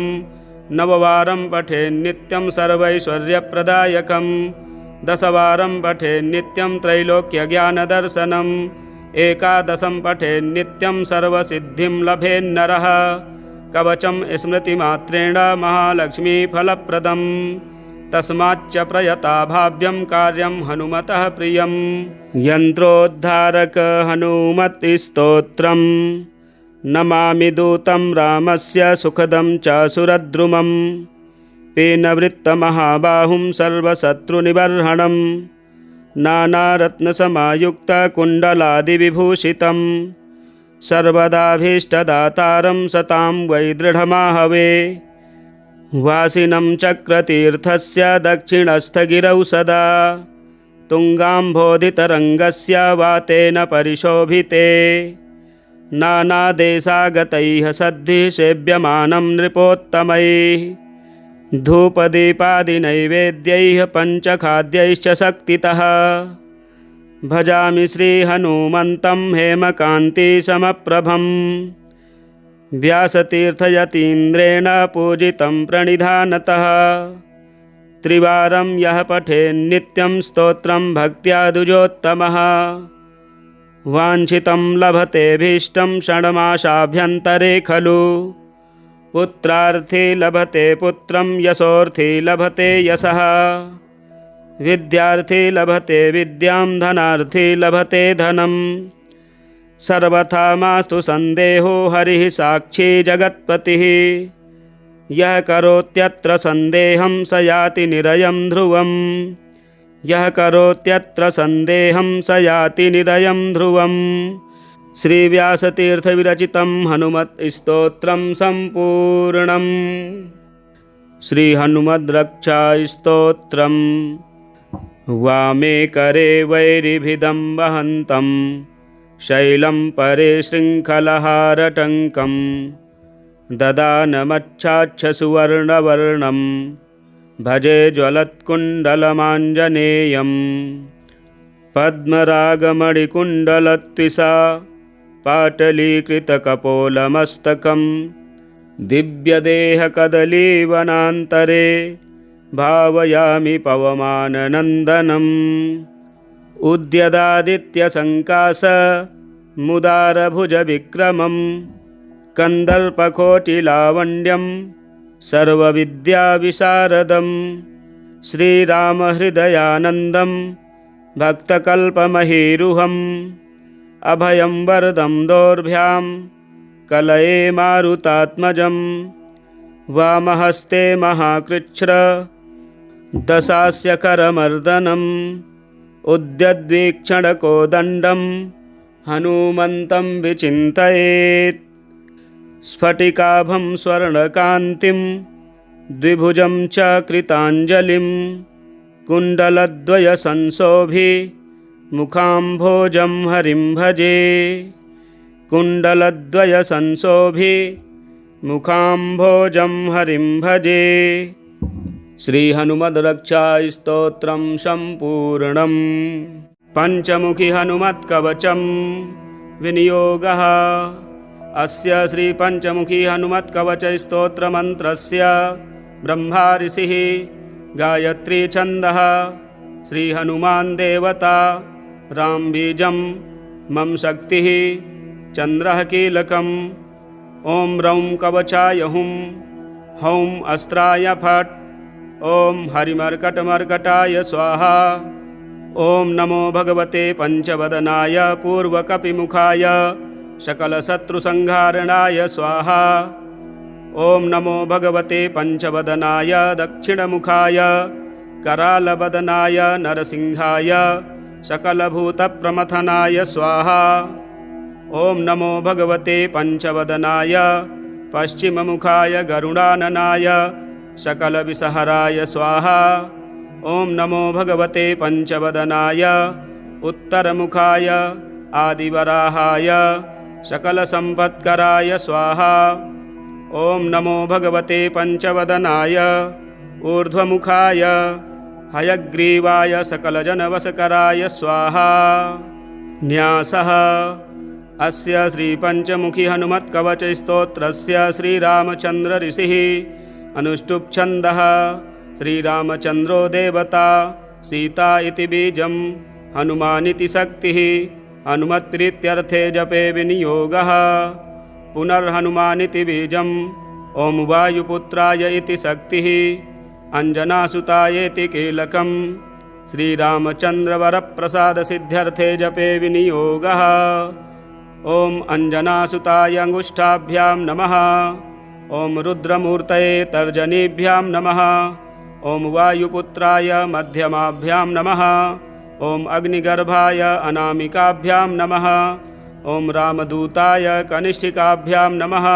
A: नववारं पठेन्नित्यं सर्वैश्वर्यप्रदायकं दशवारं पठेन्नित्यं त्रैलोक्यज्ञानदर्शनम् एकादशं पठेन्नित्यं सर्वसिद्धिं लभेन्नरः कवचं स्मृतिमात्रेण महालक्ष्मीफलप्रदं तस्माच्च प्रयता भाव्यं कार्यं हनुमतः प्रियं यन्त्रोद्धारक हनुमत्स्तोत्रं नमामि दूतं रामस्य सुखदं च सुरद्रुमं पीनवृत्तमहाबाहुं सर्वशत्रुनिबर्हणं नानारत्नसमायुक्तकुण्डलादिविभूषितं सर्वदाभीष्टदातारं सतां वै दृढमाहवे वासिनं चक्रतीर्थस्य दक्षिणस्थगिरौ सदा तुङ्गाम्भोधितरङ्गस्य वातेन परिशोभिते नानादेशागतैः सद्भिः सेव्यमानं नृपोत्तमैः धूपदीपादिनैवेद्यैः पञ्चखाद्यैश्च शक्तितः भजामि श्रीहनुमन्तं हेमकान्तिसमप्रभम् व्यासतीर्थयतीन्द्रेण पूजितं प्रणिधानतः त्रिवारं यः पठेन्नित्यं स्तोत्रं भक्त्या द्विजोत्तमः वाञ्छितं लभतेऽभीष्टं षण्मासाभ्यन्तरे खलु पुत्रार्थी लभते पुत्रं यशोर्थी लभते यशः विद्यार्थी लभते विद्यां धनार्थी लभते धनम् सर्वथा मास्तु सन्देहो हरिः साक्षी जगत्पतिः यः करोत्यत्र सन्देहं स याति निरयं ध्रुवम् यः करोत्यत्र सन्देहं स याति निरयं ध्रुवम् श्रीव्यासतीर्थविरचितं हनुमत्स्तोत्रं सम्पूर्णम् श्रीहनुमद्रक्षास्तोत्रम् वामे करे वैरिभिदं वहन्तं शैलं परे शृङ्खलहारटङ्कं ददानमच्छाच्छसुवर्णवर्णं भजे ज्वलत्कुण्डलमाञ्जनेयं पद्मरागमणिकुण्डलत्विषा पाटलीकृतकपोलमस्तकं दिव्यदेहकदलीवनान्तरे भावयामि पवमाननन्दनम् उद्यदादित्यसङ्काश मुदारभुजविक्रमं कन्दर्पकोटिलावण्यं सर्वविद्याविशारदं श्रीरामहृदयानन्दं भक्तकल्पमहीरुहम् अभयं वरदं दोर्भ्यां कलये मारुतात्मजं वामहस्ते महाकृच्छ्र दशास्य करमर्दनम् उद्यद्वीक्षणकोदण्डं हनुमन्तं विचिन्तयेत् स्फटिकाभं स्वर्णकान्तिं द्विभुजं च कृताञ्जलिं कुण्डलद्वयसंशोभि मुखाम्भोजं हरिं भजे कुण्डलद्वयसंशोभि मुखाम्भोजं हरिं भजे श्रीहनुमद्रक्षास्तोत्रं सम्पूर्णम् पञ्चमुखी हनुमत्कवचं विनियोगः अस्य श्रीपञ्चमुखी हनुमत्कवचस्तोत्रमन्त्रस्य ब्रह्मा ऋषिः गायत्री छन्दः श्रीहनुमान् देवता रामबीजं मम शक्तिः चन्द्रः कीलकम् ॐ रौं कवचाय हुं हौं अस्त्राय फट् ॐ हरिमर्कटमर्कटाय स्वाहा ॐ नमो भगवते पञ्चवदनाय पूर्वकपिमुखाय सकलशत्रुसंहारणाय स्वाहा ॐ नमो भगवते पञ्चवदनाय दक्षिणमुखाय करालवदनाय नरसिंहाय सकलभूतप्रमथनाय स्वाहा ॐ नमो भगवते पञ्चवदनाय पश्चिममुखाय गरुडाननाय सकलविषहराय स्वाहा ॐ नमो भगवते पञ्चवदनाय उत्तरमुखाय आदिवराहाय सकलसम्पत्कराय स्वाहा। ॐ नमो भगवते पंचवदनाय ऊर्ध्वमुखाय हयग्रीवाय सकलजनवशकराय स्वाहा। न्यासः अस्य श्रीपञ्चमुखी हनुमत्कवचस्तोत्रस्य श्रीरामचन्द्र ऋषिः अनुष्टुप् छन्दः। श्रीरामचन्द्रो देवता सीता इति बीजं हनुमानिति शक्तिः हनुमत्प्रीत्यर्थे जपे विनियोगः। पुनर्हनुमानिति बीजं ॐ वायुपुत्राय इति शक्तिः अंजनासुतायेति कीलकं श्रीरामचन्द्रवरप्रसादसिद्ध्यर्थे जपे विनियोगः। ॐ अंजनासुताय अंगुष्ठाभ्यां नमः। ॐ रुद्रमूर्तये तर्जनीभ्यां नमः। ॐ वायुपुत्राय मध्यमाभ्यां नमः। ॐ अग्निगर्भाय अनामिकाभ्यां नमः। ॐ रामदूताय कनिष्ठिकाभ्यां नमः।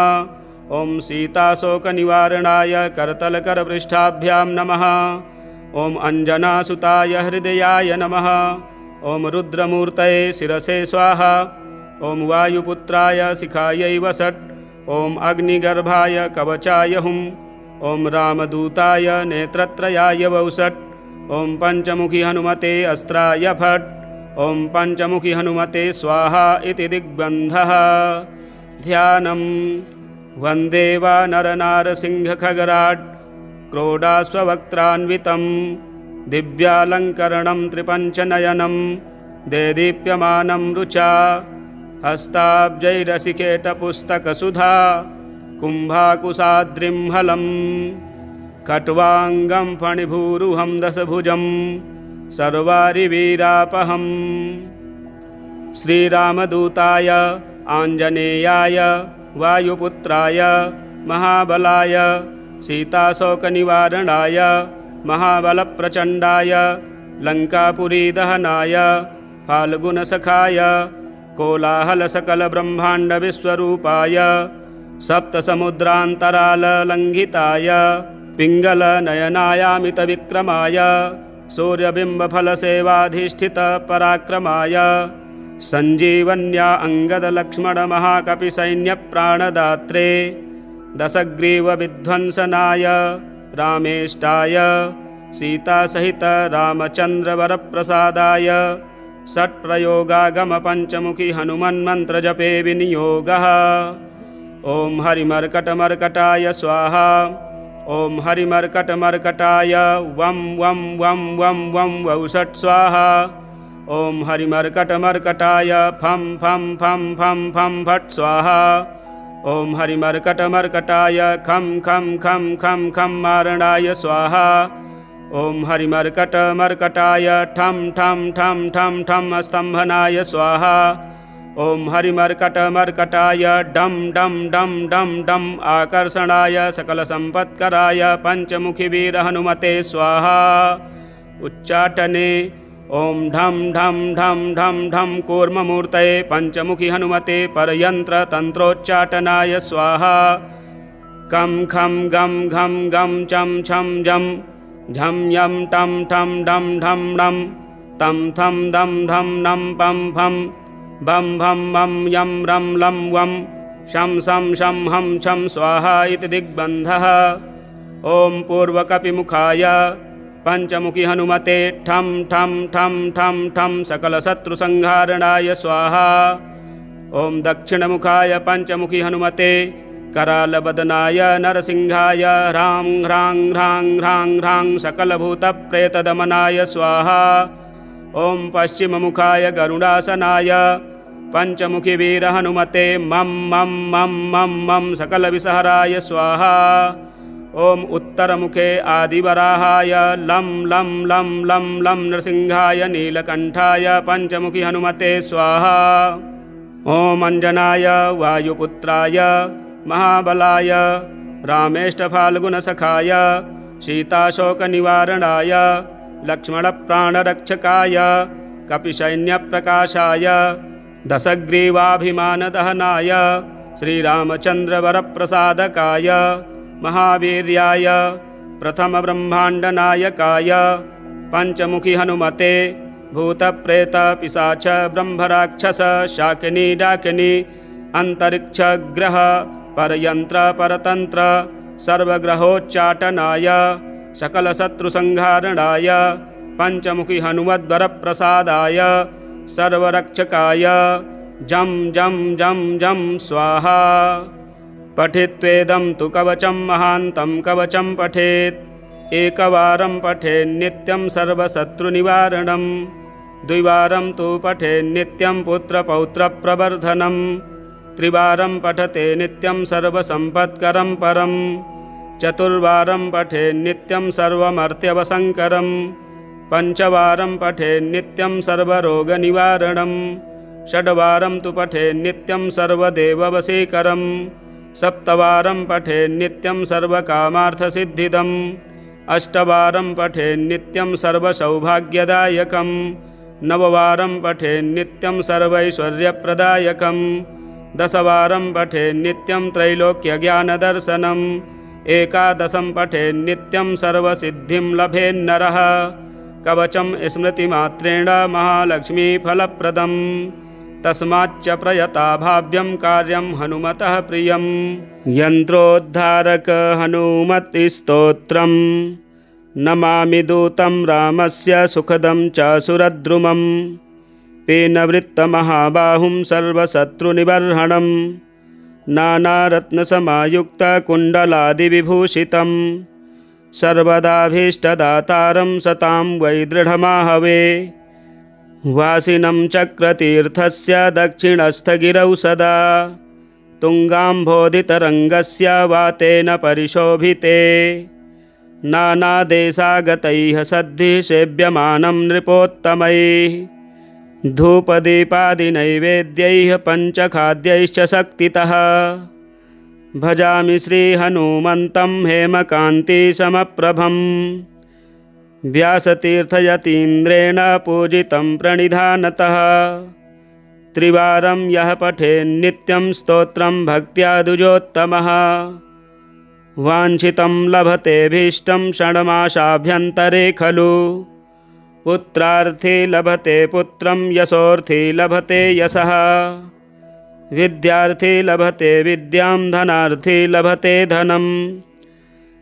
A: ॐ सीताशोकनिवारणाय करतलकरपृष्ठाभ्यां नमः। ॐ अंजनासुताय हृदयाय नमः। ॐ रुद्रमूर्तये शिरसे स्वाहा। ॐ वायुपुत्राय शिखायै वसट्। ॐ अग्निगर्भाय कवचाय हुं। ॐ रामदूताय नेत्रत्रयाय वौसट्। ॐ पंचमुखी हनुमते अस्त्राय फट्। ॐ पंचमुखी हनुमते स्वाहा इति दिग्बन्धः। ध्यानं वन्दे वानरनारसिंहखगराट् क्रोडास्ववक्त्रान्वितं दिव्यालङ्करणं त्रिपञ्चनयनं देदीप्यमानं रुचा हस्ताब्जैरसिकेटपुस्तकसुधा कुम्भाकुशाद्रिं हलं खट्वाङ्गं फणिभूरुहं दशभुजं सर्वारिवीरापहम्। श्रीरामदूताय आञ्जनेयाय वायुपुत्राय महाबलाय सीताशोकनिवारणाय महाबलप्रचण्डाय लङ्कापुरीदहनाय फाल्गुनसखाय कोलाहलसकलब्रह्माण्डविश्वरूपाय सप्तसमुद्रान्तराललङ्घिताय पिङ्गलनयनायामितविक्रमाय सूर्यबिम्बफलसेवाधिष्ठितपराक्रमाय सञ्जीवन्या अङ्गदलक्ष्मणमहाकपिसैन्यप्राणदात्रे दशग्रीवविध्वंसनाय रामेष्टाय सीतासहित रामचन्द्रवरप्रसादाय षट्प्रयोगागमपञ्चमुखी हनुमन्मन्त्रजपे विनियोगः। ॐ हरिमर्कटमर्कटाय स्वाहा। ॐ हरिमर्कटमर्कटाय वं वं वं वं वं वौषट् स्वाहा। ॐ हरिमर्कटमर्कटाय फं फं फं फं फं फट् स्वाहा। ॐ हरिमर्कटमर्कटाय खं खं खं खं खं मारणाय स्वाहा। ॐ हरिमर्कटमर्कटाय ठं ठं ठं ठं ठं स्तम्भनाय स्वाहा। ॐ हरिमर्कटमर्कटाय डं डं डं डं डं आकर्षणाय सकलसम्पत्कराय पंचमुखी वीरहनुमते स्वाहा। उच्चाटने ॐ ढं ढं ढं ढं ढं कूर्ममूर्तये पंचमुखी हनुमते परयन्त्रतन्त्रोच्चाटनाय स्वाहा। कं खं गं घं गं चं छं जं झं यं टं ठं डं ढं णं तं थं दं धं नं पं फं बं भं मं यं रं लं वं शं शं शं हं छं स्वाहा इति दिग्बन्धः। ॐ पूर्वकपिमुखाय पंचमुखी हनुमते ठं ठं ठं ठं ठं सकलशत्रुसंहारणाय स्वाहा। ॐ दक्षिणमुखाय पंचमुखी हनुमते करालबदनाय नरसिंहाय ह्रां ह्रां ह्रां ह्रां ह्रां सकलभूतप्रेतदमनाय स्वाहा। ॐ पश्चिममुखाय गरुडासनाय पंचमुखी वीरहनुमते मं मं मं मं मं सकलविसहराय स्वाहा। ॐ उत्तरमुखे आदिवराहाय लं लं लं लं लं नृसिंहाय नीलकण्ठाय पंचमुखी हनुमते स्वाहा। ॐ अंजनाय वायुपुत्राय महाबलाय रामेष्टफाल्गुनसखाय सीताशोकनिवारणाय लक्ष्मणप्राणरक्षकाय कपिसैन्यप्रकाशाय दशग्रीवाभिमानदहनाय श्रीरामचन्द्रवरप्रसादकाय महावीर्याय प्रथमब्रह्माण्डनायकाय पंचमुखी हनुमते भूतप्रेत पिशाच ब्रह्मराक्षस शाकिनी डाकिनी अंतरिक्षग्रह परयंत्र परतंत्र सर्वग्रहोच्चाटनाय सकलशत्रुसंहारणाय पंचमुखी हनुमद्वरप्रसादाय सर्वरक्षकाय जं जं जं जं स्वाहा। पठित्वेदं तु कवचं महान्तं कवचं पठेत् एकवारं पठेन्नित्यं सर्वशत्रुनिवारणं द्विवारं तु पठेन्नित्यं पुत्रपौत्रप्रवर्धनं त्रिवारं पठते नित्यं सर्वसम्पत्करं परं चतुर्वारं पठेन्नित्यं सर्वमर्त्यवसङ्करं पंचवारं पठेन्नित्यं सर्वरोगनिवारणं षड्वारं तु पठेन्नित्यं सर्वदेववशीकरं सप्तवारं पठेन्नित्यं सर्वकामार्थसिद्धिदम् अष्टवारं पठेन्नित्यं सर्वसौभाग्यदायकं नववारं पठेन्नित्यं सर्वैश्वर्यप्रदायकं दशवारं पठेन्नित्यं त्रैलोक्यज्ञानदर्शनम् एकादशं पठेन्नित्यं सर्वसिद्धिं लभेन्नरः कवचं स्मृतिमात्रेण महालक्ष्मीफलप्रदं तस्माच्च प्रयता भाव्यं कार्यं हनुमतः प्रियं। यन्त्रोद्धारक हनुमत्स्तोत्रं नमामि दूतं रामस्य सुखदं च सुरद्रुमं पीनवृत्तमहाबाहुं सर्वशत्रुनिबर्हणं नानारत्नसमायुक्तकुण्डलादिविभूषितं सर्वदाभीष्टदातारं सतां वै दृढमाहवे वासिनं चक्रतीर्थस्य दक्षिणस्थगिरौ सदा तुङ्गाम्भोधितरङ्गस्य वातेन परिशोभिते नानादेशागतैः सद्भिः सेव्यमानं नृपोत्तमैः धूपदीपादिनैवेद्यैः पञ्चखाद्यैश्च शक्तितः भजामि श्रीहनुमन्तं हेमकान्तिसमप्रभं व्यासतीर्थयतीन्द्रेण पूजितं प्रणिधानतः त्रिवारं यः पठेन्नित्यं स्तोत्रं भक्त्या द्विजोत्तमः वाञ्छितं लभतेऽभीष्टं षण्मासाभ्यन्तरे खलु पुत्रार्थी लभते पुत्रं यशोर्थी लभते यशः विद्यार्थी लभते विद्यां धनार्थी लभते धनं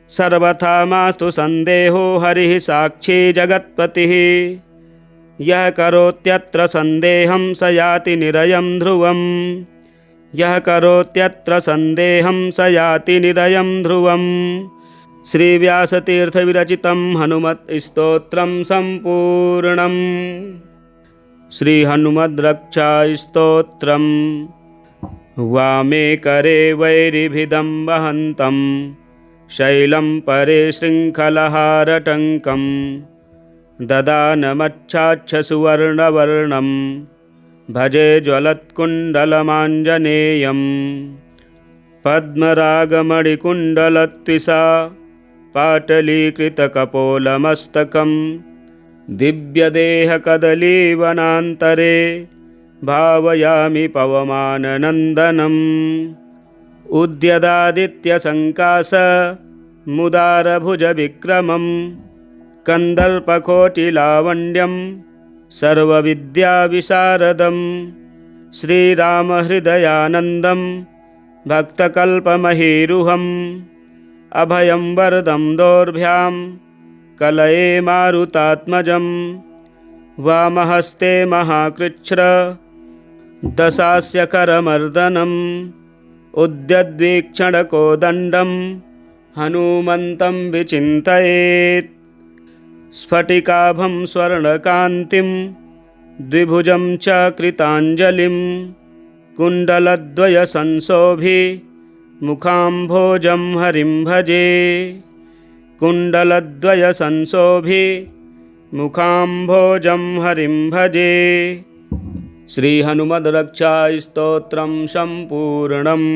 A: सर्वथा मास्तु सन्देहो हरिः साक्षी जगत्पतिः यः करोत्यत्र सन्देहं स याति निरयं ध्रुवं यः करोत्यत्र सन्देहं स याति निरयं ध्रुवम्। श्रीव्यासतीर्थविरचितं हनुमत्स्तोत्रं सम्पूर्णम्। श्रीहनुमद्रक्षास्तोत्रं वामे करे वैरिभिदं वहन्तं शैलं परे शृङ्खलहारटङ्कं ददानमच्छाच्छसुवर्णवर्णं भजे ज्वलत्कुण्डलमाञ्जनेयं पद्मरागमणिकुण्डलत्विषा पाटलीकृतकपोलमस्तकं दिव्यदेहकदलीवनान्तरे भावयामि पवमाननन्दनम् उद्यदादित्यसङ्काश मुदारभुजविक्रमं कन्दर्पकोटिलावण्यं सर्वविद्याविशारदं श्रीरामहृदयानन्दं भक्तकल्पमहीरुहम् अभयं वरदं दोर्भ्यां कलये मारुतात्मजं वामहस्ते महाकृच्छ्र दशास्य करमर्दनम् उद्यद्वीक्षणकोदण्डं हनुमन्तं विचिन्तयेत् स्फटिकाभं स्वर्णकान्तिं द्विभुजं च कृताञ्जलिं कुण्डलद्वयसंशोभि मुखाम्भोजं हरिं भजे कुण्डलद्वयसंशोभि मुखाम्भोजं हरिं भजे। श्रीहनुमद्रक्षास्तोत्रं सम्पूर्णम्।